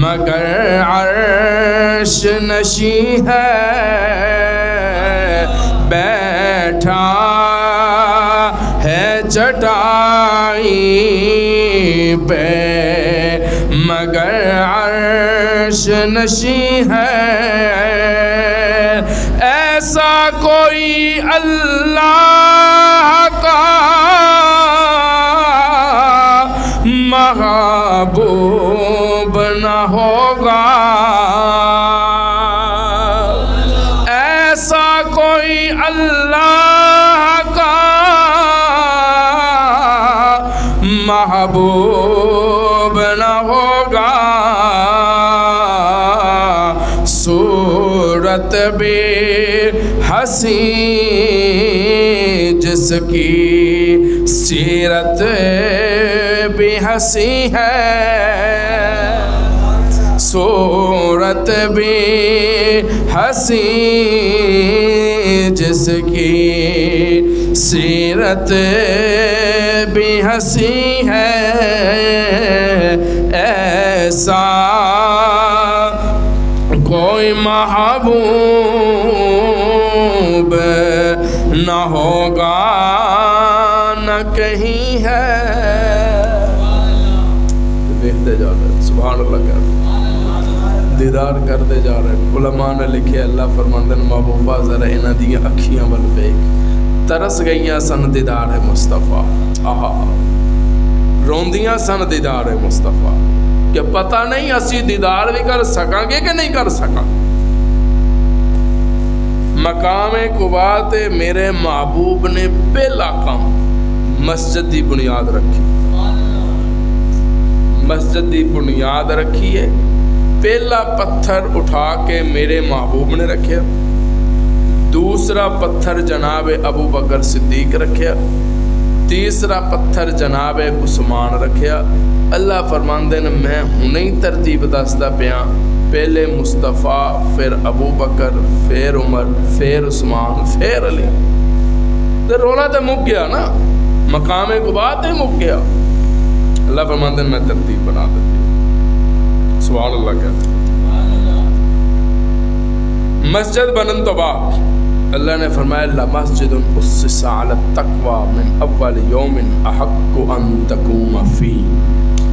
مگر عرش نشیں ہے، بیٹھا ہے چٹائی پہ مگر عرش نشیں ہے، ایسا کوئی اللہ کا محبوب نہ ہوگا، ایسا کوئی اللہ کا محبوب نہ ہوگا، صورت بھی حسین جس کی سیرت بھی حسین ہے، صورت بھی حسین جس کی سیرت بھی حسین ہے، ایسا کوئی محبوب نہ ہوگا نہ کہیں ہے، دیکھتے جا رہے سبحان اللہ کہہ رہے دیدار کرتے جا رہے، علماء نے لکھے اللہ فرماندن محبوبہ ذرا انہاں دیاں اکھیاں ول ویکھ، ترس گئیاں سن دیدار مصطفیٰ، آہا روندیاں سن دیدار مصطفیٰ، کہ پتہ نہیں اسی دیدار بھی کر سکاں گے کہ نہیں کر سکاں۔ مقام قباء تے میرے محبوب نے پہلا کام مسجد دی بنیاد رکھی، مسجد دی بنیاد رکھی ہے، پہلا پتھر اٹھا کے میرے محبوب نے رکھیا، دوسرا پتھر جناب ابو بکر صدیق رکھیا، تیسرا پتھر جناب عثمان رکھیا. اللہ فرماندے نے میں ہنے ہی ترتیب دسدا پیا، پہلے مصطفیٰ، پھر ابو بکر، پھر عمر، پھر عثمان، پھر علی. تے رولا تے مک گیا نا، مقام قباء تے مک گیا. اللہ فرماندے نے میں ترتیب بنا دیتی. سبحان اللہ کہتے ہیں. مسجد بنن تو بعد اللہ نے فرمایا لمسجد اسس علی التقوی من اول یوم احق ان تقوم فی.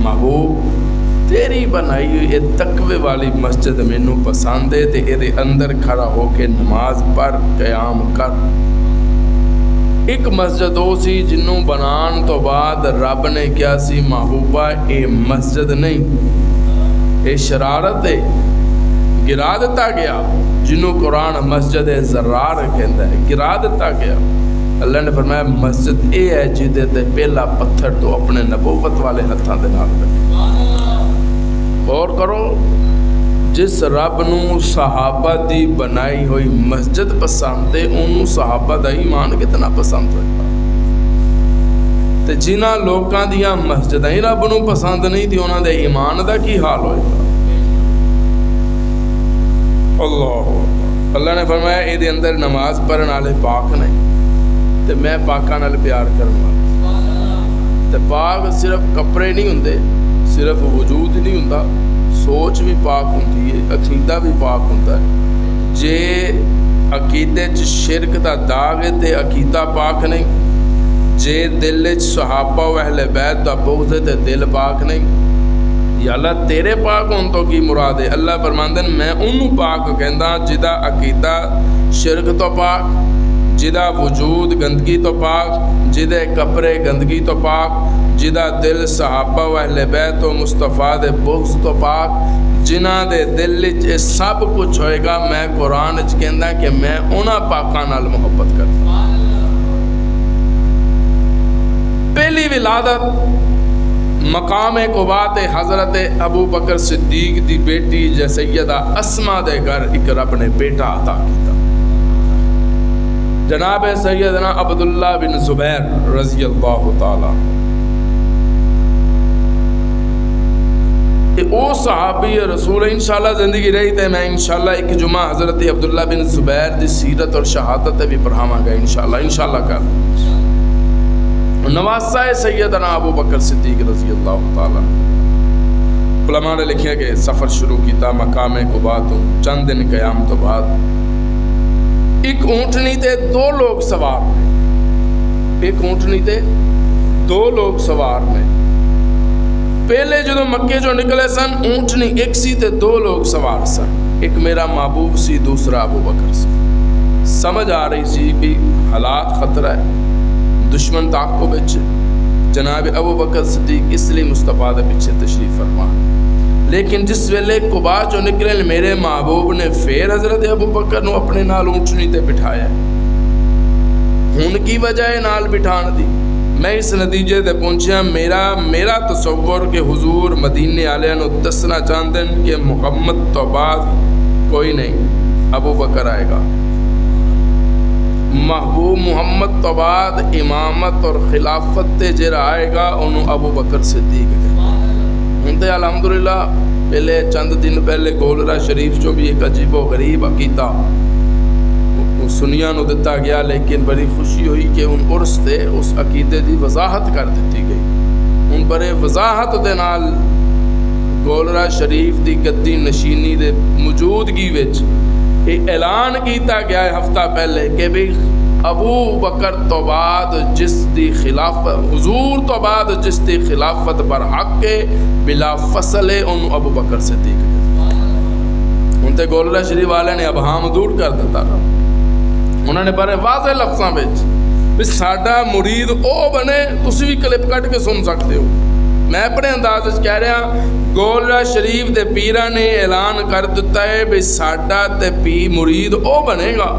محبوب تیری بنائی ہوئی یہ تقوی والی مسجد مینوں پسند ہے تے اے دے اندر کھڑا ہو کے نماز پڑھ قیام کر. ایک مسجد ہو سی جنوں بنان تو بعد رب نے کیا سی محبوبہ اے مسجد نہیں اے شرارت ہے، گرا دیتا گیا، جنوں قرآن مسجد زرار کہندا ہے، گرا دیتا گیا. اللہ نے فرمایا مسجد اے ہے جدے تے پہلا پتھر تو اپنے نبوت والے ہتھاں دے نال رکھے. غور کرو، جس رب نو صحابہ دی بنائی ہوئی مسجد پسند ہے انہوں صحابہ دا ایمان کتنا پسند ہوئے. تے جنہاں لوکاں دیاں مسجداں ہی رب نو پسند نہیں تھی انہاں دے ایمان دا کی حال ہوئے گا. اللہ نے فرمایا اے دے اندر نماز پڑھن والے پاک نہیں تے میں پاکاں نال پیار کرن والا. تے پاک صرف کپڑے نہیں ہوندے، صرف وجود نہیں ہوندا، سوچ بھی پاک ہوندی ہے، عقیدہ بھی پاک ہوندا ہے. جے عقیدے چ شرک دا داغ ہے تے عقیدہ پاک نہیں. جے دل چ صحابہ و اہل بیت دا بغض ہے تے دل پاک نہیں. یا اللہ تیرے پاک ہون تو کی مراد ہے؟ اللہ فرماندے میں انہوں پاک کہندا جدا عقیدہ شرک تو پاک، جدا وجود گندگی تو پاک، جدے کپڑے گندگی تو پاک، جدا دل صحابہ و اہل بیت و مصطفیٰ دے بغض تو پاک، جنہ دے دل چ سب کچھ ہوئے گا. میں قرآن چ کہندا کہ میں انہاں پاکاں نال محبت کردا. پہلی ولادت مقام قباء تے حضرت ابو بکر صدیق دی بیٹی سیدہ اسماء دے گھر ایک رب نے بیٹا عطا کیتا. جناب سیدنا عبداللہ بن زبیر رضی اللہ تعالی. او صحابی رسول انشاءاللہ زندگی رہی تے میں انشاءاللہ ایک جمعہ حضرت عبداللہ بن زبیر دی سیرت اور شہادت بھی پڑھاواں گا انشاءاللہ کر. نواسہ سیدنا ابو بکر صدیق رضی اللہ تعالی. علماء نے لکھیا کہ سفر شروع کیتا مقام قباء تو چند دن قیام تو بعد ایک اونٹنی تے دو لوگ سوار نے. ایک اونٹنی تے دو لوگ سوار نے. پہلے جدو مکے جو نکلے سن اونٹنی ایک سی تے دو لوگ سوار سن. ایک میرا محبوب سی، دوسرا ابو بکر سی. سمجھ آ رہی سی کہ حالات خطرہ ہے، دشمن تعاقب وچ. جناب ابو بکر صدیق اس لیے مصطفیٰ دے پیچھے تشریف فرما. لیکن جس ویلے قباء جو نکلے میرے محبوب نے پھر حضرت ابو بکر نو اپنے نال اونٹنی تے بٹھایا. ہن کی وجہ ہے نال بٹھان دی؟ میں اس نتیجے تے پہنچیا میرا تصور کہ حضور مدینے والوں نو دسنا چاہتے ہیں کہ محمد تو بعد کوئی نہیں، ابو بکر آئے گا. محبوب محمد تو بعد امامت اور خلافت تے جڑا آئے گا انہوں ابو بکر صدیق ہے. ہن تے الحمدللہ پہلے چند دن پہلے گولرا شریف جو بھی ایک عجیب و غریب عقیدہ سنیاں نو دتا گیا، لیکن بڑی خوشی ہوئی کہ ان عرس تے اس عقیدے دی وضاحت کر دیتی گئی. ان بڑے وضاحت دے نال گولرا شریف دی گدی نشینی دے موجودگی وچ یہ اعلان کیتا گیا ہے ہفتہ پہلے کہ بھی ابو بکر تو بعد جس دی خلافت حضور تو بعد جس دی خلافت پر حق ہے بلا فصل ہے ان ابو بکر صدیق. ان تے گولرا شریف والے نے ابہام دور کر دیتا. انہوں نے بڑے واضح لفظاں وچ بھی ساڈا مرید او بنے. تسی بھی کلپ کٹ کے سن سکتے ہو. میں اپنے انداز وچ کہہ رہا گولرا شریف دے پیرا نے اعلان کر دیتا ہے بھی ساڈا تے پی مرید او بنے گا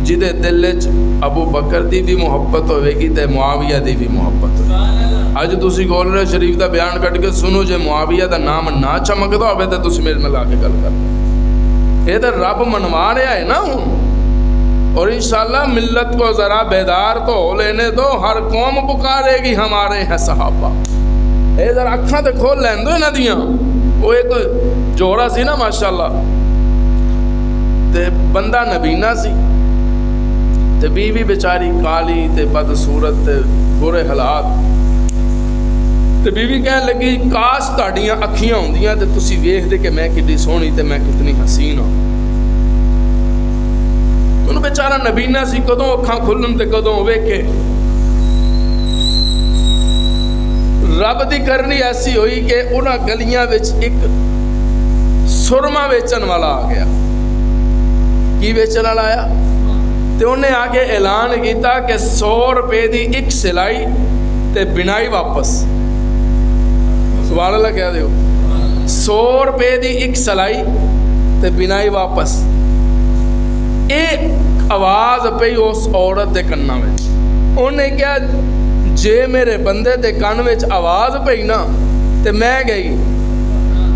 جدے دل وچ ابو بکر دی بھی محبت ہوئے گی تے معاویہ دی بھی محبت ہوئے گی. اج تسی گولرا شریف دا بیان کٹ کے سنو جے معاویہ دا نام نہ چمکدا ہوئے تے تسی میرے نال آ کے گل کر. اے تے رب منوا رہا ہے نا. ہن اور انشاءاللہ ملت کو ذرا بیدار تو ہو لینے دو، ہر قوم پکارے گی ہمارے ہیں صحابہ۔ اے ذرا اکھاں تے کھول لین دو انہاں دیاں۔ وہ ایک جوڑا سی نا ماشاءاللہ، تے بندہ نبینا سی تے بیوی بیچاری کالی تے بدصورت تے برے حالات، تے بیوی کہنے لگی کاش تہاڈیاں اکھیاں ہوندیاں تے تسی ویکھ دے کہ میں کتنی سونی تے میں کتنی حسین ہاں۔ انہوں بیچارہ نبینا سی، کدوں اکھاں کھلن تے کدوں ویکھے۔ رب دی کرنی ایسی ہوئی کہ انہاں گلیاں وچ ایک سرما ویچن والا آ گیا۔ کی ویچن والا آیا؟ تے انہیں آگے اعلان کیتا کہ 100 روپے دی ایک سلائی تے بنائی واپس۔ سبحان اللہ کہہ دیو، 100 روپے دی ایک سلائی تے بنائی واپس۔ ایک آواز پئی اس عورت دے کنا وچ، انہیں کیا جے میرے بندے دے کن وچ آواز پئی نا تے میں گئی،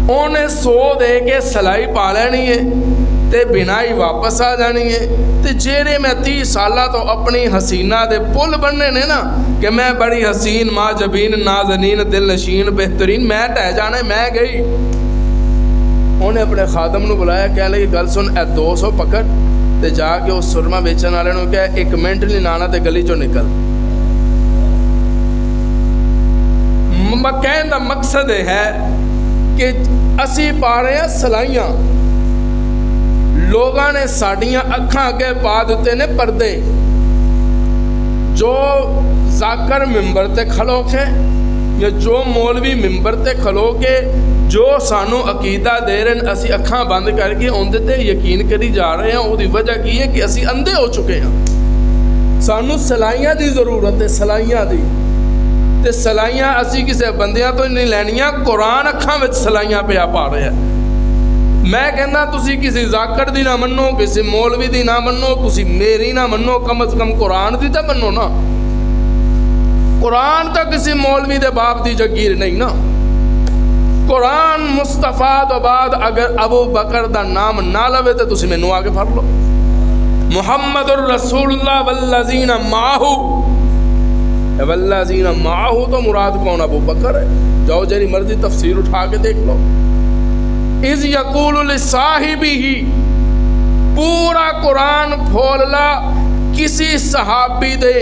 انہیں 100 دے کے سلائی پا لینی ہے تے بنائی واپس آ جانی ہے۔ تے جیرے میں 30 سالہ تو اپنی حسینہ دے پل بننے نے نا کہ میں بڑی حسین ماں جبین نازنین دل نشین بہترین، میں ٹہ جانے میں گئی۔ انہیں اپنے خادم نو بلایا، کہہ لگی گل سن، اے 200 پکڑ تے جا کے اس سرما بیچن والے نو کہ 1 منٹ نہیں لانا تے گلی چوں نکل۔ کہنے دا مقصد ہے کہ اسی پا رہے ہیں سلائیاں، لوگاں نے ساڑیاں اکھاں اگے پا دیتے نے پردے۔ جو ذاکر ممبر تے کھلو کے یا جو مولوی ممبر تے کھلو کے جو سانو عقیدہ دے رہے ہیں، اسی اکھاں بند کر کے اندے تے یقین کری جا رہے ہیں۔ وہ دی وجہ کی ہے کہ اسی اندھے ہو چکے ہیں۔ سانو سلائیاں دی ضرورت ہے، سلائیاں دی تے سلائیاں اسی کسے بندیاں تو نہیں لینیاں، قرآن اکھاں وچ سلائیاں پہ پا رہے ہیں۔ میں کہنا تسی کسی ذاکر دی نہ منو، کسی مولوی دی نہ منو، تسی میری نہ منو، کم از کم قرآن دی تے منو نا۔ قرآن تا کسی مولوی دے باپ دی جگیر نہیں نا۔ قرآن مصطفیٰ تو بعد اگر ابو بکر دا نام نہ لوے تے تسی مینوں آگے پھڑ لو۔ محمد الرسول اللہ والذین معہو، والذین معہو تو مراد کون؟ ابو بکر ہے۔ جاؤ جری مرضی تفسیر اٹھا کے دیکھ لو۔ اذ یقول لصاحبہ، پورا قرآن پھوللا، کسی صحابی دے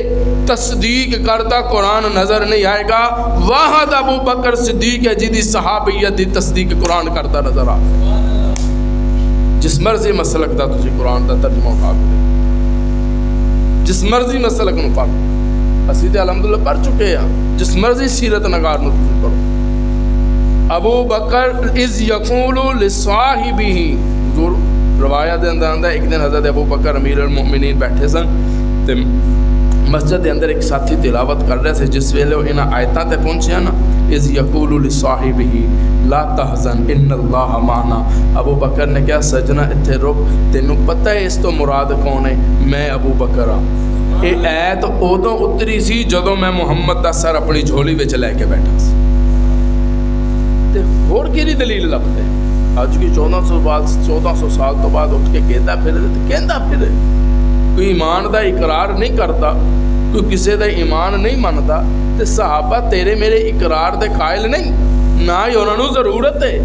تصدیق کرتا قرآن نظر نہیں آئے گا۔ واحد ابو بکر صدیق ہے جدی صحابیت دی تصدیق قرآن کرتا نظر آ۔ جس مرضی مسلک دا تجھے قرآن دا ترجمہ اٹھا کے جس مرضی مسلک نو پڑھ، اسی تے الحمدللہ پڑھ چکے ہیں، جس مرضی سیرت نگار نو تجھے پڑھو۔ ابو بکر اذ یقول لصاحبہ، حضور روایت دے اندر آندا ایک دن حضرت ابو بکر امیر المؤمنین بیٹھے سن تے مسجد دے اندر ایک ساتھی تلاوت کر رہے سے، جس ویلے انہاں آیتاں تے پہنچیا نا، اذ یقول لصاحبہ لا تحزن ان اللہ معنا، ابو بکر نے کہا سجنا اتھے رک، تینوں پتہ ہے اس تو مراد کون ہے؟ میں ابو بکر ہاں۔ یہ ایت ادوں اتری سی جدوں میں محمد دا سر اپنی جھولی وچ لے کے بیٹھا سی۔ تے ہور کیڑی دلیل لبدے؟ اج کی 1400 سال تو بعد اٹھ کے کہندا پھرے کوئی ایمان دا اقرار نہیں کرتا، کوئی کسے دا ایمان نہیں منتا، تے صحابہ تیرے میرے اقرار دے قائل نہیں، نہ ہی انہاں نوں ضرورت ہے۔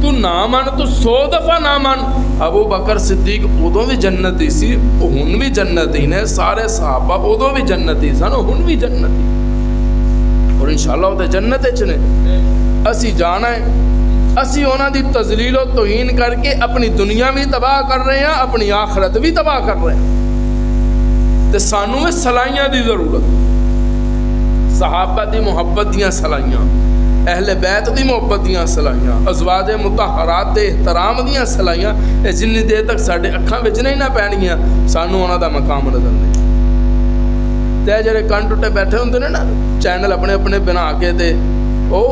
تو نہ من، تو 100 دفعہ نہ من۔ ابو بکر صدیق ادوں بھی جنتی سی، ہن بھی جنتی نے، سارے صحابہ ادوں بھی جنتی سن، ہن بھی جنتی، اور انشاءاللہ وہ جنت وچ نے۔ اسی جانا ہے، اسی انہاں دی تذلیل و توہین کر کے اپنی دنیا بھی تباہ کر رہے ہیں، اپنی آخرت بھی تباہ کر رہے ہیں۔ تے سانوں میں سلائیاں دی ضرورت، صحابہ دی محبت دیاں سلائیاں، اہل بیت دی محبت دیاں سلائیاں، ازواج مطہرات دے احترام دیاں سلائیاں، جنی دیر تک ساڈے اکھاں وچ نہیں نہ پینیاں سانوں انہاں دا مقام نظر نہیں۔ تے جڑے کن ٹٹے بیٹھے ہوندے نے نا چینل اپنے اپنے بنا کے تے او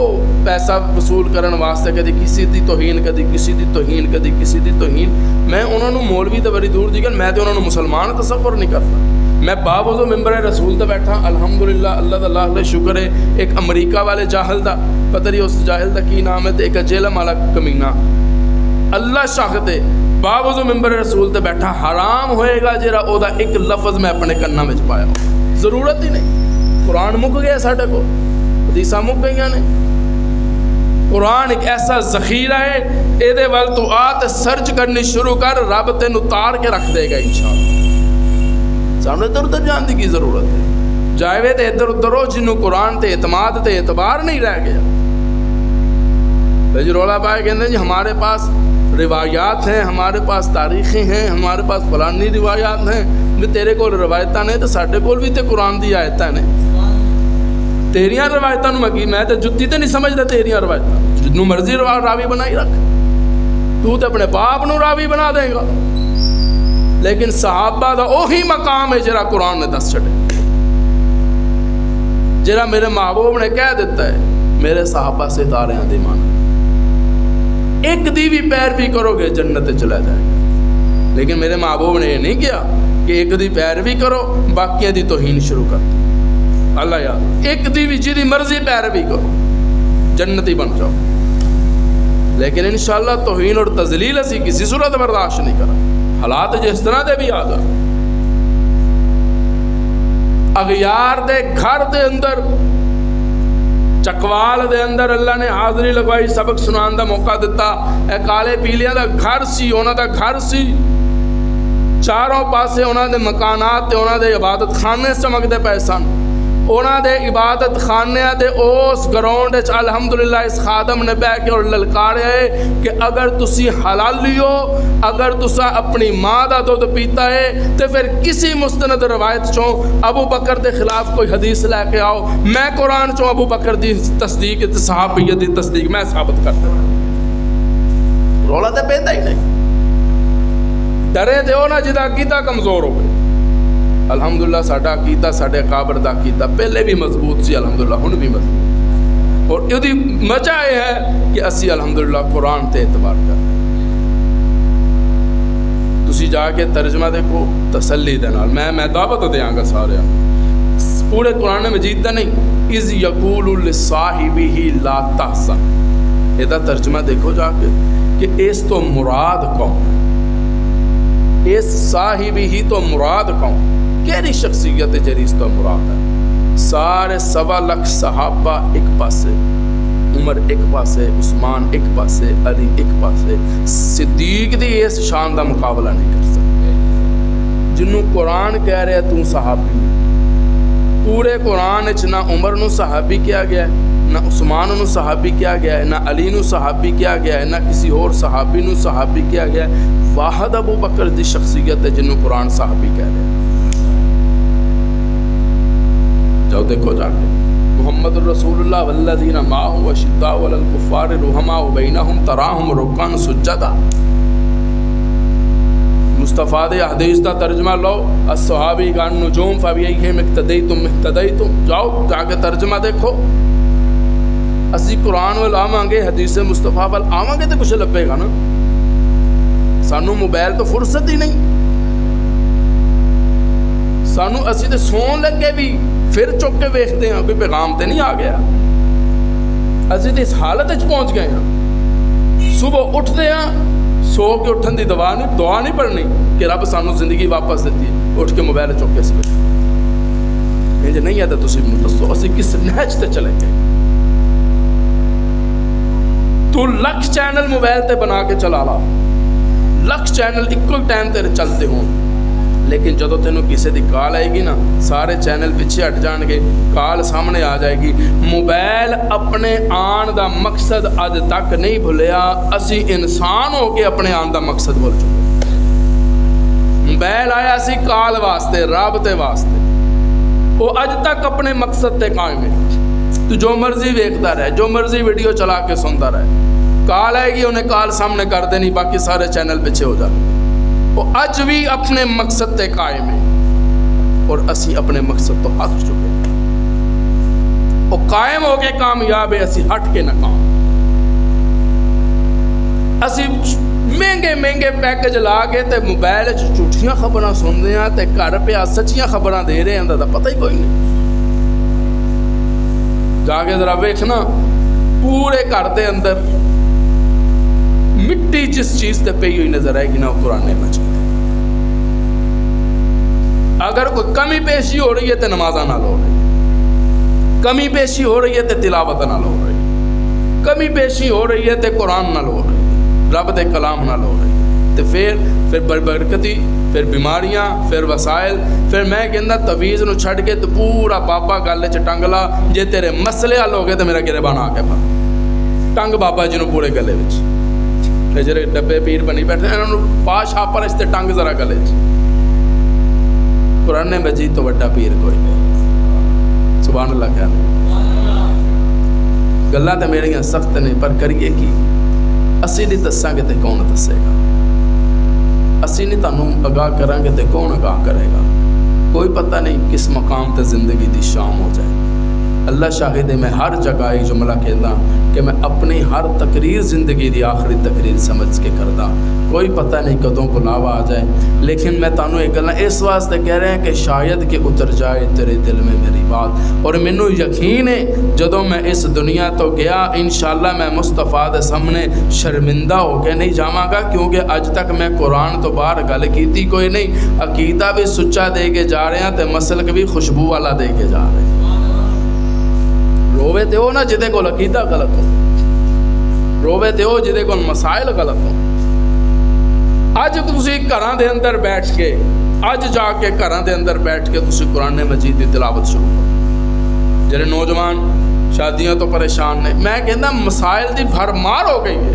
پیسہ وصول کرن واسطے، کدی کسی دی توہین، کدی کسی دی توہین، کدی کسی دی توہین۔ میں انہاں نوں مولوی تے بڑی دور دی گل، میں تے انہاں نوں مسلمان تصور نہیں کرتا۔ میں بابوزو ممبر رسول تے بیٹھا، الحمدللہ اللہ دا لاکھ شکر ہے۔ ایک امریکہ والے جاہل دا پتہ نہیں اس جاہل دا کی نام ہے، تے ایک جیلم والا کمینہ، اللہ شاہد ہے باوضو ممبر رسول تے بیٹھا حرام ہوئے گا جیڑا او دا ایک لفظ میں اپنے کناں وچ پایا ہو. ضرورت ہی نہیں. قرآن مک گیا ساڈے کو, حدیثاں مک گئیاں نے. قرآن ایک ایسا ذخیرہ ہے, اے دے ول تو آت سرچ کرنی شروع کر, رب تینوں تار کے رکھ دے گا انشاءاللہ. سامنے ادھر ادھر جان دی کی ضرورت ہے. جائے تے ادھر ادھر ہو جنوں قرآن تے اعتماد تے اعتبار نہیں رہ گیا. رولہ پائے کہتے ہیں جی ہمارے پاس روایات ہیں, ہمارے پاس تاریخیں ہیں, ہمارے پاس فلانی روایات ہیں. بھی تیرے کول روایتاں نے تو ساڈے کول بھی تے قرآن دی آیتاں نے. تیریاں روایتاں نوں میں تے جُتی تے نہیں سمجھدا تیریاں روایتاں. جنوں مرضی راوی بنائی رکھ, تو تے اپنے باپ نوں راوی بنا دے گا. لیکن صحابہ دا اوہی مقام ہے جڑا قرآن نے دس چھڈے, جڑا میرے محبوب نے کہہ دیتا ہے میرے صحابہ سے تاریاں دی مان, ایک دی بھی پیروی کرو گے جنت چلا جائے گا. لیکن میرے محبوب نے یہ نہیں کیا کہ ایک دی پیروی کرو باقیاں دی توہین شروع کر دی. اللہ یاد, ایک دی بھی جی مرضی پیروی کرو جنتی بن جاؤ. لیکن انشاءاللہ توہین اور تذلیل اسی کسی صورت برداشت نہیں کرا. حالات جس طرح دے بھی آ جا. اغیار دے گھر دے اندر, چکوال دے اندر اللہ نے حاضری لگوائی, سبق سنان دا موقع دیتا. اے کالے پیلیاں دا گھر سی, انہاں دا گھر سی, چاروں پاسے انہاں دے مکانات تے انہاں دے عبادت خانے چمکدے پئے سن. انہاں دے عبادت خانیاں دے اس گراؤنڈ وچ الحمدللہ اس خادم نے بیٹھ کے اور للکاریا ہے کہ اگر تسی حلالی ہو, اگر تسا اپنی ماں دا دودھ پیتا ہے تے پھر کسی مستند روایت چوں ابو بکر دے خلاف کوئی حدیث لے کے آؤ, میں قرآن چوں ابو بکر دی تصدیق تے صحابیت دی تصدیق میں ثابت کر دوں. رولا تے پیندا ہی نہیں. ڈرے دیو نا جدا عقیدہ کمزور ہو گئے. الحمدللہ ساڈا عقیدہ ساڈے اکابر دا عقیدہ پہلے بھی مضبوط سی, الحمدللہ ہن بھی مضبوط. اور یہ وجہ یہ ہے کہ اسی الحمدللہ قرآن تے اعتبار کر. تسی جا کے ترجمہ دیکھو تسلی دے نال, میں دعوت دیاں گا سارے پورے قرآن مجید دا نہیں. اذ یقول لصاحبہ لا تحزن, یہ دا ترجمہ دیکھو جا کے کہ اس تو مراد کون, اس صاحب ہی تو مراد کون, کیری شخصیت جریس تو مراد ہے. سارے 1.25 لاکھ صحابہ ایک پاسے, عمر ایک پاسے, عثمان ایک پاسے, علی ایک پاسے. صدیق دی اس شان دا مقابلہ نہیں کر سکتے. جنوں قرآن کہہ رہے تو صحابی, پورے قرآن اچ نہ عمر نو صحابی کیا گیا ہے, نہ عثمان نو صحابی کیا گیا ہے, نہ علی نو صحابی کیا گیا ہے, نہ کسی اور صحابی نو صحابی کیا گیا ہے. واحد ابو بکر دی شخصیت ہے جنوں قرآن صحابی کہہ رہے ہیں. جاؤ دیکھو جا کے محمد الرسول اللہ والذین معه اشداء علی الکفار رحماء بینہم تراہم رکعا سجدا. مصطفیٰ دے حدیث دا ترجمہ لو, الصحابی کان نجوم فبیہم اقتدیتم اہتدیتم. جاؤ جا کے ترجمہ دیکھو. اسی قرآن وال آواں گے, حدیث مصطفیٰ وال آواں گے تو کچھ لبے گا نا. سانو موبائل تو فرصت ہی نہیں, سانو اسی تے سون لگے بھی پھر چک کے ویکھتے ہیں کوئی پیغام تے نہیں آ گیا. اسی تے اس حالت وچ پہنچ گئے ہیں. صبح اٹھتے ہیں, سو کے اٹھن دی دعا نہیں پڑھنی کہ رب سانو زندگی واپس دیتی, اٹھ کے موبائل چک کے سی یہ نہیں ہے. تو تسی مینوں دسو اسی کس نہج تے چلیں گے؟ تو لکھ چینل موبائل تے بنا کے چلا لا, لکھ چینل ایک ٹائم تے چلتے ہوں, لیکن جدو تینوں کسی دی کال آئے گی نا سارے چینل پیچھے ہٹ جان گے, کال سامنے آ جائے گی. موبائل اپنے آن دا مقصد اج تک نہیں بھولیا, اسی انسان ہو کے اپنے آن دا مقصد بھول چکے. موبائل آیا سی کال واسطے, رابطے واسطے, وہ اج تک اپنے مقصد تے قائم ہے. تو جو مرضی ویکھتا رہے, جو مرضی ویڈیو چلا کے سنتا رہے, کال آئے گی انہیں کال سامنے کر دینی, باقی سارے چینل پیچھے ہو جائیں. وہ اج بھی اپنے مقصد تے قائم ہے اور اسی اپنے مقصد تو ہٹ چکے ہیں. وہ قائم ہو کے کامیاب ہے, اسی ہٹ کے ناکام. اسی مہنگے پیکج لا کے تے موبائل جھوٹیاں خبراں سنتے ہیں تے گھر پہ سچیاں خبراں دے رہے ہیں, تو پتہ ہی کوئی نہیں. جا کے ذرا ویکھنا پورے گھر دے اندر مٹی جس چیز تے پئی ہوئی نظر آئے گی نا وہ قرآن مجید ہے۔ اگر کوئی کمی پیشی ہو رہی ہے تو نمازاں نال ہو رہی ہے، کمی پیشی ہو رہی ہے تو تلاوت نال ہو رہی ہے، کمی پیشی ہو رہی ہے تو قرآن نال ہو رہی ہے، رب دے کلام نال ہو رہی ہے۔ تو پھر برکتی، پھر بیماریاں، پھر وسائل، پھر میں کہندا تویز نو چھڈ کے تو پورا بابا گل چ ٹنگ لا، جے تیرے مسئلے حل ہو گئے تو میرا گربان آ کے پا ٹنگ بابا جی نو پورے گلے وچ، تے جڑے ڈبے پیر بنی بیٹھے انہاں نو پا چھاپر اس تے ٹنگ ذرا گلے چ۔ قرآن مجید تو بڑا پیر کوئی نہیں، سبحان اللہ کہہ گلاں تے میریاں سخت نے، پر کریے کی؟ اسی نہیں دساں گے تے کون دسے گا؟ اسی نہیں تانوں آگاہ کریں گے تے کون آگاہ کرے گا؟ کوئی پتہ نہیں کس مقام تے زندگی دی شام ہو جائے۔ اللہ شاہد ہے، میں ہر جگہ یہ جملہ کہتا کہ میں اپنی ہر تقریر زندگی دی آخری تقریر سمجھ کے کردا، کوئی پتہ نہیں کدوں بلاوا آ جائے، لیکن میں تانوں ایک گل اس واسطے کہہ رہا کہ شاید کہ اتر جائے تیرے دل میں میری بات، اور مینوں یقین ہے جدوں میں اس دنیا تو گیا انشاءاللہ میں مصطفیٰ دے سامنے شرمندہ ہو کے نہیں جاواں گا، کیونکہ اج تک میں قرآن تو باہر گل کیتی کوئی نہیں، عقیدہ بھی سچا دے کے جا رہے ہیں تے مسلک بھی خوشبو والا دے کے جا رہے ہیں۔ روے تے ہو نا جدے کول عقیدہ غلط ہو، روے تے ہو جدے کول مسائل غلط ہو۔ اج تسی گھراں دے اندر بیٹھ کے، اج جا کے گھراں دے اندر بیٹھ کے تسی قرآن مجید دی تلاوت شروع کرو۔ جڑے نوجوان شادیاں تو پریشان نے، میں کہندا مسائل دی بھرمار ہو گئی ہے،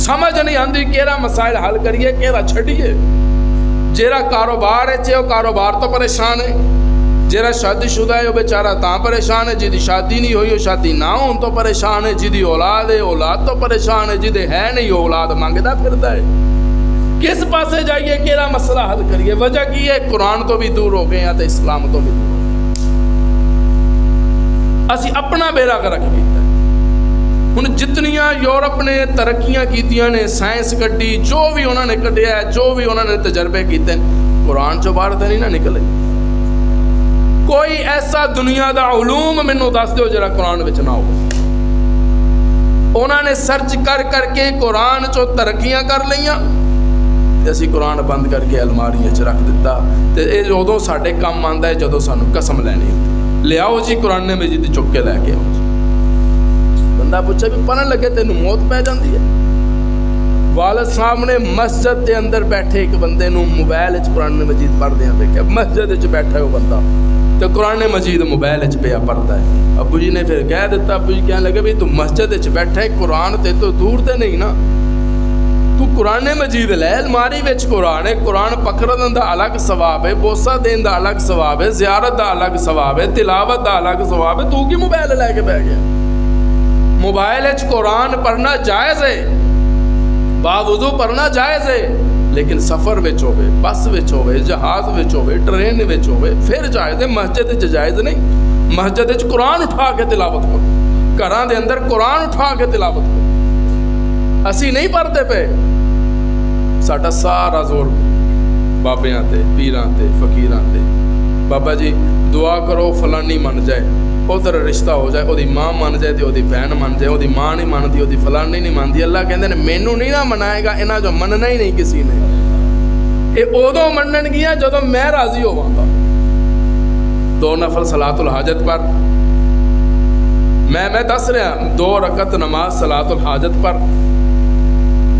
سمجھ نہیں آندی کیڑا مسائل حل کریے کیڑا چھڈیے۔ جیڑا کاروبار ہے وہ کاروبار تو پریشان ہے، جیڑا شادی شدہ ہے وہ بیچارہ تاں پریشان ہے، جدی شادی نہیں ہوئی وہ شادی نہ ہون تو پریشان ہے، جدی اولاد ہے اولاد تو پریشان ہے، جدے ہے نہیں اولاد مانگدا پھردا ہے۔ کس پاسے جائیے کیڑا مسئلہ حل کریے؟ وجہ کی ہے؟ قرآن تو بھی دور ہو گئے ہیں تے اسلام تو بھی دور ہو گئے، اسی اپنا بیڑا غرق کیتا ہے۔ ہن جتنیاں یورپ نے ترقیاں کیتیاں نے، سائنس کڈی، جو بھی انہوں نے کڈیا ہے، جو بھی انہوں نے تجربے کیتے ہیں، قرآن چوں باہر تے نہیں نہ نکلے۔ کوئی ایسا دنیا دا علوم مینوں دس دیو جڑا قرآن وچ نہ ہو۔ انہوں نے سرچ کر کر کے قرآن چوں ترقیاں کر لیاں تے اسی قرآن بند کر کے الماریاں چ رکھ دیتا، تے اے جدوں ساڈے کم آندا ہے جدوں سانوں قسم لینی ہوندی، لے آؤ جی قرآن مجید چک کے لے کے آؤ جی۔ بندہ پوچھے بھی پڑھن لگے تینوں موت پہ جاندی ہے۔ والد صاحب نے مسجد دے اندر بیٹھے ایک بندے نوں موبائل وچ قرآن مجید پڑھدیاں دیکھا، مسجد وچ بیٹھا ہے وہ بندہ تو قرآن مجید موبائل وچ پیا پڑھتا ہے۔ ابو جی نے پھر کہہ دیتا، ابو جی کہنے لگے بھی تو مسجد وچ بیٹھا ہے، قرآن تے تو دور تے نہیں نا، تو قرآن مجید لے، الماری وچ قرآن ہے، قرآن پکڑن دا الگ ثواب ہے، بوسہ دین دا الگ ثواب ہے، زیارت دا الگ ثواب ہے، تلاوت دا الگ ثواب ہے، تو کی موبائل لے کے بیٹھ گیا؟ موبائل وچ قرآن پڑھنا جائز ہے، باوضو پڑھنا جائز ہے، لیکن سفر وچ ہوے، بس وچ ہوے، جہاز وچ ہوے، ٹرین وچ ہوے پھر جائز ہے، مسجد وچ جائز نہیں۔ مسجد وچ قرآن اٹھا کے تلاوت کرو، گھراں دے اندر قرآن اٹھا کے تلاوت کرو۔ اسی نہیں پڑھتے پے، ساڈا سارا زور بابیاں تے، پیراں تے، فقیراں تے۔ بابا جی دعا کرو فلانی من جائے، ادھر رشتہ ہو جائے، وہ ماں من جائے تو وہ بہن من جائے، وہ ماں نہیں منتی، وہ فلانی نہیں منتی۔ اللہ کہتے ہیں مینوں نہیں نہ منائے گا، انہاں جو مننا ہی نہیں کسی نے۔ یہ ادوں منن گیا جدوں میں راضی ہوواں گا۔ 2 نفل صلاۃ الحاجت پر، میں دس رہا 2 رکعت نماز صلاۃ الحاجت پر،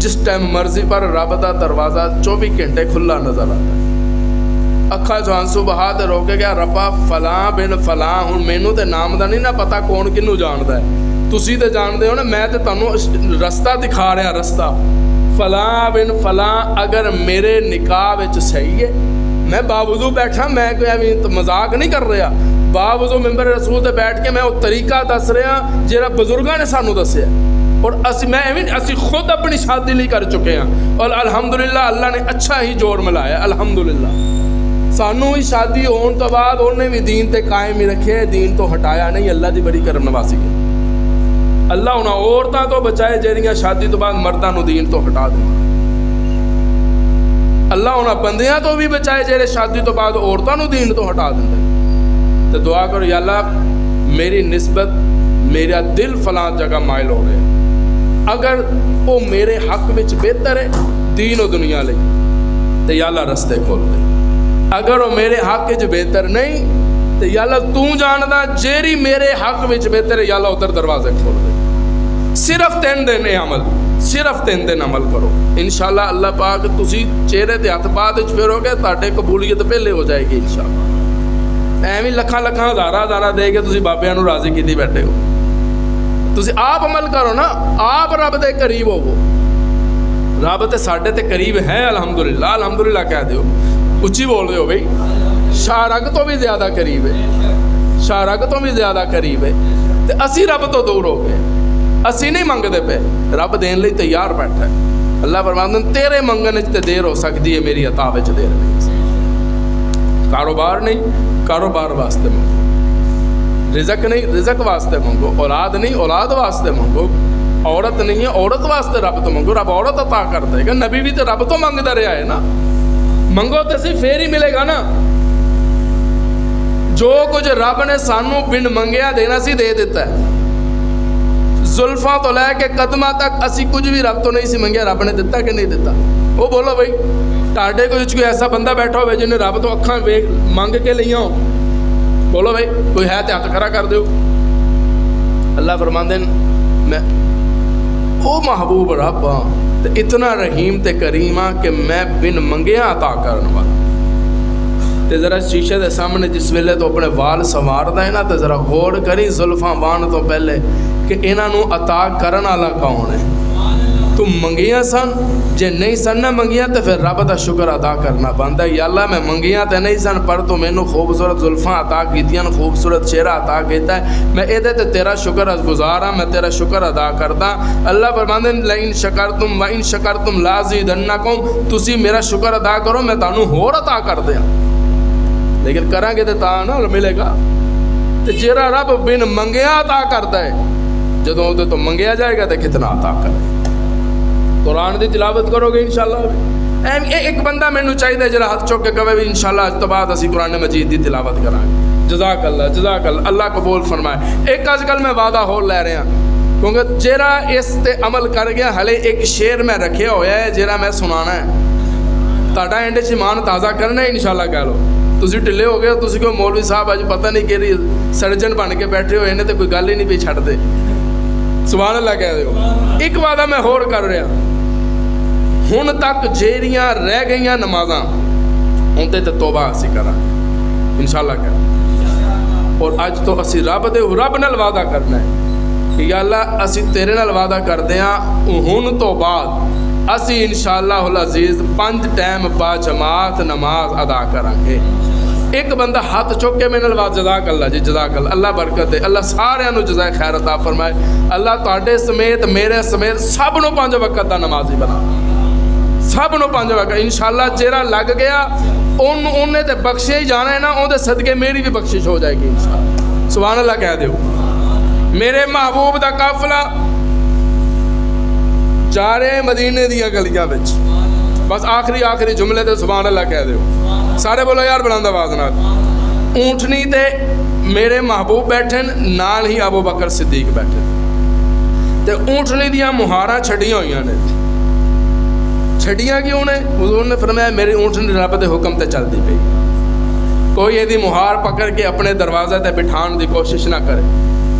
جس ٹائم مرضی پر رب دا دروازہ 24 گھنٹے کھلا نظر آتا ہے۔ اکھا جو آنسو بہا تے رو کے گیا، ربا فلاں بن فلاں، ہن مینوں تے نام دا نہیں نہ پتا کون کنوں جاندا ہے، تسی تے جاندے ہو نا، میں تے تانوں رستہ دکھا رہا، رستہ فلاں بن فلاں اگر میرے نکاح وچ صحیح ہے، میں باوضو بیٹھا، میں کوئی مذاق نہیں کر رہا، باوضو ممبر رسول تے بیٹھ کے میں وہ طریقہ دس رہا جہاں بزرگاں نے سانوں دسیا، اور اسی خود اپنی شادی لی کر چکے ہیں، اور الحمدللہ اللہ نے اچھا ہی جوڑ ملایا، الحمدللہ۔ سانوں ہی شادی ہون تو بعد انہیں بھی دین تے قائم ہی رکھے، دین تو ہٹایا نہیں، اللہ دی بڑی کرم نوازی ہے۔ اللہ انہاں عورتاں تو بچائے جہڑیاں شادی تو بعد مرداں نوں دین تو ہٹا دیں، اللہ انہاں بندیاں تو بھی بچائے جہڑے شادی تو بعد عورتاں نوں دین تو ہٹا دیں۔ تو دعا کرو یا اللہ میری نسبت، میرا دل فلاں جگہ مائل ہو رہا ہے، اگر وہ میرے حق وچ بہتر ہے دین و دنیا لئی تے یا اللہ رستے کھول دے، اگر وہ میرے حق وچ بہتر نہیں تے یا اللہ تو جاندا جیڑی میرے حق وچ بہتر ہے یا اللہ ادھر دروازے کھول دے۔ صرف 3 دن ہے عمل، صرف 3 دن عمل کرو، انشاءاللہ اللہ پاک تسی چہرے تے ہاتھ پا دے پھرو گے تہاڈے قبولیت پہلے ہو جائے گی انشاءاللہ۔ ایویں لکھاں لکھاں ہزاراں دے کے تسی بابیاں نوں راضی کیتی بیٹھے ہو، تسی آپ عمل کرو نا، آپ رب دے قریب ہوو، رب تے ساڈے تے قریب ہے الحمدللہ، الحمدللہ کہہ دیو، اچھی بول رہے ہو بھائی، شارگ تو بھی زیادہ قریب ہے، شارگ تو بھی زیادہ قریب ہے، تے اسی رب تو دور ہو گئے، اسی نہیں منگتے پے، رب دین لئی تیار بیٹھا ہے۔ اللہ فرماندے تیرے منگن وچ تے دیر ہو سکتی ہے، میری عطا وچ دیر نہیں۔ کاروبار نہیں، کاروبار واسطے منگو، رزق نہیں، رزق واسطے منگو، اولاد نہیں، اولاد واسطے منگو، عورت نہیں ہے، عورت واسطے رب تو منگو، رب عورت عطا کر دے گا، نبی بھی تو رب تو منگتا رہا ہے نا، منگو تو سی پھر ہی ملے گا نا۔ جو کچھ رب نے سانو بن منگیا دینا سی دے دیتا ہے، زلفاں تو لے کے قدماں تک اسی کچھ بھی رب تو نہیں سی منگیا، رب نے دیتا کہ نہیں دیتا؟ وہ بولو بھائی، ٹاڈے کوئی ایسا بندہ بیٹھا ہوئے جنہیں رب تو اکھاں ویکھ منگ کے لئیاں ہو، بولو بھائی کوئی ہے تے ہاتھ کھڑا کر دیو۔ اللہ فرماندے میں او محبوب رب ہاں تے اتنا رحیم تے کریم ہاں کہ میں بن منگیا عطا کرن والا۔ تے ذرا شیشے دے سامنے جس ویلے تو اپنے وال سنواردا ہے نا تے ذرا غور کری زلفاں وان تو پہلے کہ انہاں نوں عطا کرن والا کون ہے؟ تو منگیاں سن، جے نہیں سن نہ منگیاں تے پھر رب دا شکر ادا کرنا بندا ہے، یا اللہ میں منگیاں تے نہیں سن پر تو مینوں خوبصورت زلفاں عطا کیتیاں، خوبصورت چہرہ عطا کیتا ہے، میں اے دے تے تیرا شکر گزار ہاں، میں تیرا شکر ادا کردا۔ اللہ فرماندے لئن شکرتم وئن شکرتم لازیدنکم، تسی میرا شکر ادا کرو میں تانوں ہور عطا کر دیاں، لیکن کریں گے تے تاں نہ ملے گا۔ تے جیڑا رب بن منگیا عطا کردا ہے، جدوں اودے تو منگیا جائے گا تے کتنا عطا کرے۔ قرآن دی تلاوت کرو گے انشاءاللہ۔ ایک بندہ مینوں چاہیے جڑا ہاتھ چوک کے کہے بھی انشاءاللہ اج تو بعد اسی قرآن مجید دی تلاوت کران گے۔ جزاک اللہ، جزاک اللہ، اللہ قبول فرمائے۔ ایک اج کل میں وعدہ ہور لے رہا کیونکہ جڑا اس تے عمل کر گیا، ہلے ایک شعر میں رکھیا ہویا ہے جڑا میں سنانا ہے، تہاڈا اینڈ وچ ایمان تازہ کرنا ہے انشاءاللہ کہہ لو۔ تسی ٹھلے ہو گئے، تسی کوئی مولوی صاحب اج پتہ نہیں کہ سرجن بن کے بیٹھے ہوئے نے تے کوئی گل ہی نہیں پئی چھڈ دے، سبحان اللہ کہہ دیو۔ ایک وعدہ میں ہور کر رہا، ہن تک جیڑیاں رہ گئیاں نمازاں اندے تے توبہ اسی کراں انشاءاللہ کر، اور اج تو اسی رب نال وعدہ کرنا ہے کہ یا اللہ اسی تیرے نال وعدہ کردے ہاں ہن تو بعد اسی انشاءاللہ العزیز 5 ٹائم با جماعت نماز ادا کریں گے۔ ایک بندہ ہاتھ چوک کے میرے نال جزاک اللہ جی، جزاک اللہ، اللہ برکت دے، اللہ سارے نو جزائے خیر عطا فرمائے، اللہ تواڈے سمیت میرے سمیت سب نو 5 وقت دا نمازی بنا، سب نو 5 وقت انشاءاللہ۔ چہرہ لگ گیا انہیں تے بخشے ہی جانا ہے نا، اون دے صدقے میری بھی بخشش ہو جائے گی انشاءاللہ، سبحان اللہ کہہ دیو۔ میرے محبوب دا قافلہ جا رہے مدینے دیا گلیاں وچ، بس آخری جملے تے سبحان اللہ کہہ دیو، سارے بولو یار بلند آواز نال۔ اونٹنی تے میرے محبوب بیٹھے، نال ہی ابو بکر صدیق بیٹھے، تے اونٹنی دیا مہاراں چھڑیاں ہوئیاں نے، چھڑیاں کیوں نے؟ حضور نے فرمایا میری اونٹنی رب دے حکم تے چلدی پئی، کوئی یہ مہار پکڑ کے اپنے دروازے تے بٹھان دی کوشش نہ کرے،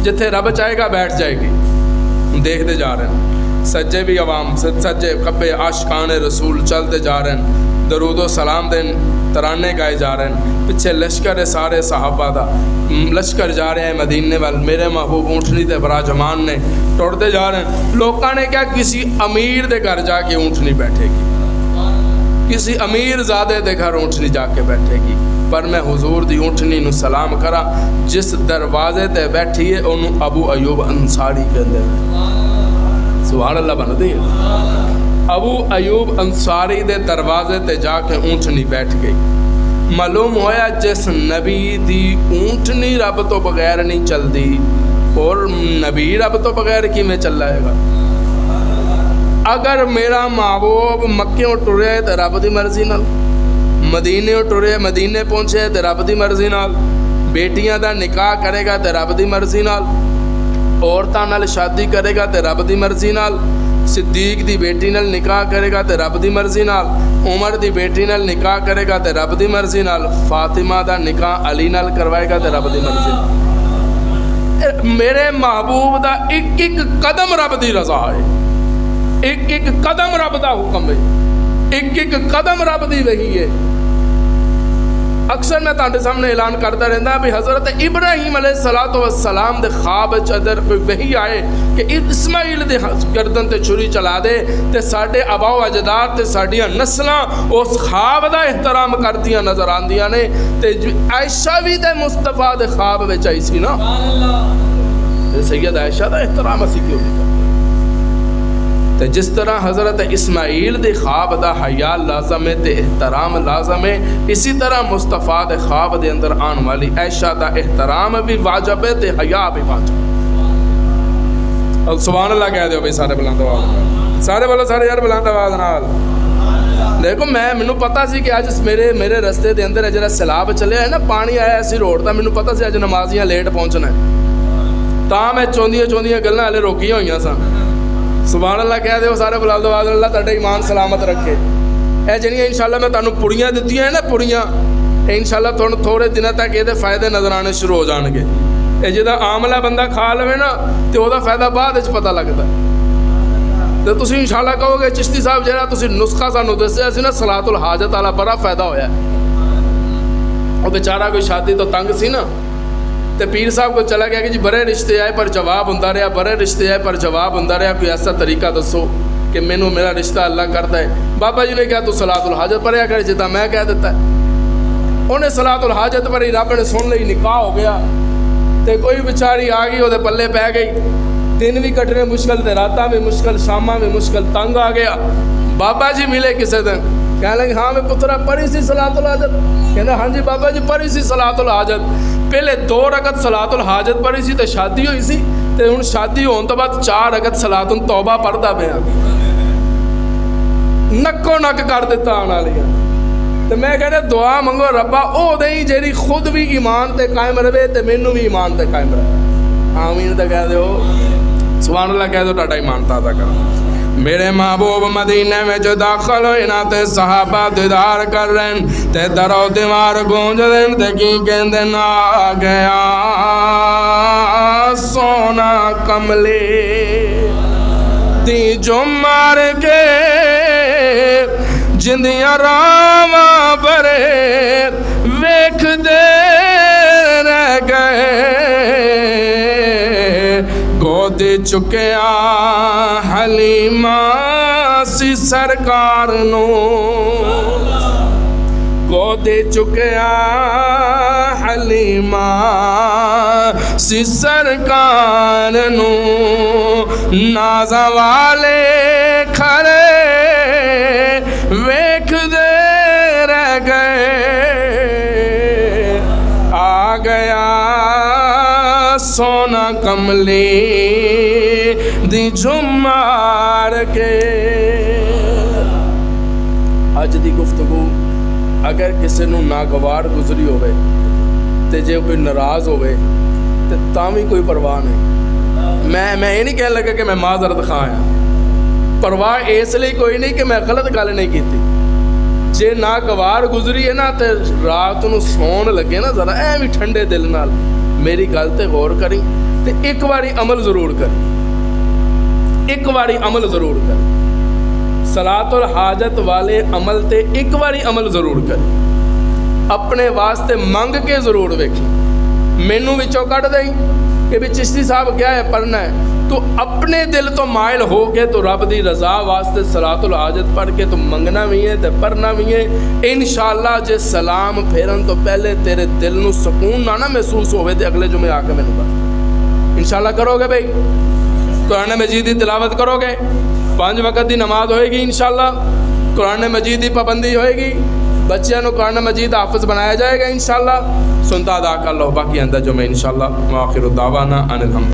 جتھے رب چاہے گا بیٹھ جائے گی۔ دیکھتے جا رہے ہیں سجے بھی عوام، سجے کبے عاشقان رسول چلتے جا رہے ہیں، درود و سلام دین ترانے گائے جا رہے ہیں، پیچھے لشکر سارے صحابہ دا لشکر جا رہے ہیں مدینے وال، میرے محبوب اونٹنی تے براجمان نے ٹوڑتے جا رہے ہیں۔ لوکاں نے کیا کسی امیر دے گھر جا کے اونٹنی بیٹھے گی، کسی امیر زادے دے گھر اونٹنی جا کے بیٹھے گی، پر میں حضور دی اونٹنی نو سلام کرا، جس دروازے تے بیٹھی ہے انہوں ابو ایوب انصاری کہندے ہیں، سبحان اللہ بن دی۔ ابو ایوب انصاری دے دروازے تے جا کے اونٹنی بیٹھ گئی۔ معلوم ہویا جس نبی دی اونٹنی رب تو بغیر نہیں چل دی، اور نبی رب تو بغیر کی میں چل رہے گا؟ اگر میرا محبوب مکیوں ٹرے تو رب دی مرضی نال، مدینے ٹرے مدینے پہنچے تو رب دی مرضی نال، بیٹیاں دا نکاح کرے گا تو رب دی مرضی نال، عورتاں نال شادی کرے گا تے رب دی مرضی نال، صدیق دی بیٹی نال نکاح کرے گا تے رب دی مرضی نال، عمر دی بیٹی نال نکاح کرے گا تے رب دی مرضی نال، فاطمہ دا نکاح علی نال کروائے گا تے رب دی مرضی نال۔ میرے محبوب دا ایک ایک قدم رب دی رضا ہے، ایک ایک قدم رب دا حکم ہے، ایک ایک قدم رب دی وحی ہے۔ اکثر میں تہاڈے سامنے اعلان کرتا رہتا بھی حضرت ابراہیم علیہ السلام دے خواب اگر کوئی وحی آئے کہ اسماعیل دے گردن تے چھری چلا دے تے ساڈے آبا و اجداد تے ساڈیاں نسلاں اس خواب دا احترام کردیاں نظر آندیاں نے، تے عائشہ بھی تے مصطفیٰ دے خواب وچ آئی سی نا، سید عائشہ دا احترام اسی کیوں نہیں کرتے؟ تے جس طرح حضرت اسماعیل دے خواب دا حیا لازم ہے تے احترام لازم ہے، اسی طرح مصطفیٰ دے خواب دے اندر آن والی عائشہ دا احترام بھی واجب ہے تے حیا بھی واجب ہے۔ سبحان اللہ کہہ دیو بھائی سارے بلند آواز نال، سارے بولو سارے یار بلند آواز نال۔ دیکھو مینوں پتا سی کہ اج میرے رستے دے اندر جڑا سیلاب چلیا ہے نا، پانی آیا اسی روڈ دا، مینوں پتا سی اج نمازیاں لیٹ پہنچنا ہے، تاں میں چوندیاں گلاں ہلے روکیاں ہوئیاں سن۔ سبحان اللہ کہہ دیو سارے بلند آواز نال، اللہ تہاڈا ایمان سلامت رکھے۔ اے جڑیاں انشاءاللہ میں تانوں پڑیاں دتیاں ہیں نا، پڑیاں انشاءاللہ تھوڑے تھوڑے دنوں تک یہ فائدے نظر آنے شروع ہو جان گے۔ اے جدا عاملہ بندہ کھا لوے نا تے او دا فائدہ بعد وچ پتہ لگدا ہے۔ تے تسی انشاءاللہ کہو گے چشتی صاحب جڑا تسی نسخہ سانوں دسیا سی نا صلاۃ الحاجت والا، بڑا فائدہ ہویا ہے۔ او بیچارہ کوئی شادی تو تنگ سی نا، تے پیر صاحب کو چلا گیا کہ جی بڑے رشتے آئے پر جواب ہوندا رہیا، بڑے رشتے آئے پر جواب ہوندا رہیا، کوئی ایسا طریقہ دسو کہ مینوں میرا رشتہ اللہ کرتا ہے۔ بابا جی نے کہا تو صلاۃ الحاجت پڑھیا کر جتا میں کہہ دیتا ہے۔ انہیں صلاۃ الحاجت پڑھی، رب نے سن لئی، نکاح ہو گیا، تے کوئی بیچاری آ گئی وہ پلے پہ گئی، دن بھی کٹنے مشکل تے راتاں بھی مشکل، شاماں بھی مشکل، تنگ آ گیا۔ بابا جی ملے کسے دن، کہنے لگے ہاں میں پترا پڑھی سی صلاۃ الحاجت، کہنا ہاں جی بابا جی پڑھی سی صلاۃ الحاجت، پہلے 2 رکعت صلاۃ الحاجت پڑھی سی تے شادی ہوئی سی، تے ہن شادی ہون تو بعد 4 رکعت صلاۃ التوبہ پڑھدا پیا، نکو نک کر دیتا آن والیاں۔ تے میں کہنا دعا منگو ربا او دئی جیڑی خود بھی ایمان تے قائم رہے تے مینوں بھی ایمان تے قائم رہے۔ آمین تے کہہ دیو، سبحان اللہ کہہ دو، تہاڈا ایمان تازہ کرو۔ میرے محبوب مدینے میں جو داخل ہوئے نا تے صحابہ دیدار کر رہے تے درو دیوار گونج دین تے کی کہندے نا آ گیا سونا کملی دی جو مار کے جندیاں راواں برے ویکھ دے رہ گئے گود چکیا حلیمہ سی سرکار نو، گود چکیا حلیمہ سی سرکار نو، نازاں والے کھڑے ویکھ دے رہ گئے، آ گیا سونا کملی دی جمار کے۔ اج دی گفتگو اگر کسی نو ناگوار گزری ہوئے تے جے کوئی ناراض ہوئے تے تاں بھی کوئی پرواہ نہیں، میں یہ نہیں کہنے لگا کہ میں معذرت خواہ ہاں، پرواہ اس لیے کوئی نہیں کہ میں غلط گل نہیں کیتی۔ جے ناگوار گزری ہے نا تے رات نو سون لگے نا ذرا ایویں ٹھنڈے دل نال میری گل تے غور کری تے ایک واری عمل ضرور کری، ایک واری عمل ضرور کری، صلاۃ الحاجت والے عمل تے ایک واری عمل ضرور کری، اپنے واسطے منگ کے ضرور ویکھی، مینوں وچوں کڈ دئی کہ بھی چشتی صاحب کیا ہے پڑھنا ہے، تو اپنے دل تو مائل ہو کے تو رب دی رضا واسطے صلاۃ الحاجت پڑھ کے تو منگنا بھی ہے تے پڑھنا بھی ہے۔ انشاءاللہ جے سلام پھیرن تو پہلے تیرے دل نو سکون نہ محسوس ہوئے تے اگلے جمعے آ کے مینوں بتا، انشاءاللہ کرو گے بھائی، قرآن مجید دی تلاوت کرو گے، 5 وقت دی نماز ہوئے گی انشاءاللہ، قرآن مجید دی پابندی ہوئے گی، بچیاں نو قرآن مجید حافظ بنایا جائے گا انشاءاللہ، سنتا ادا کر لو، باقی اندر جمعے انشاءاللہ۔ وآخر دعوانا ان الحمد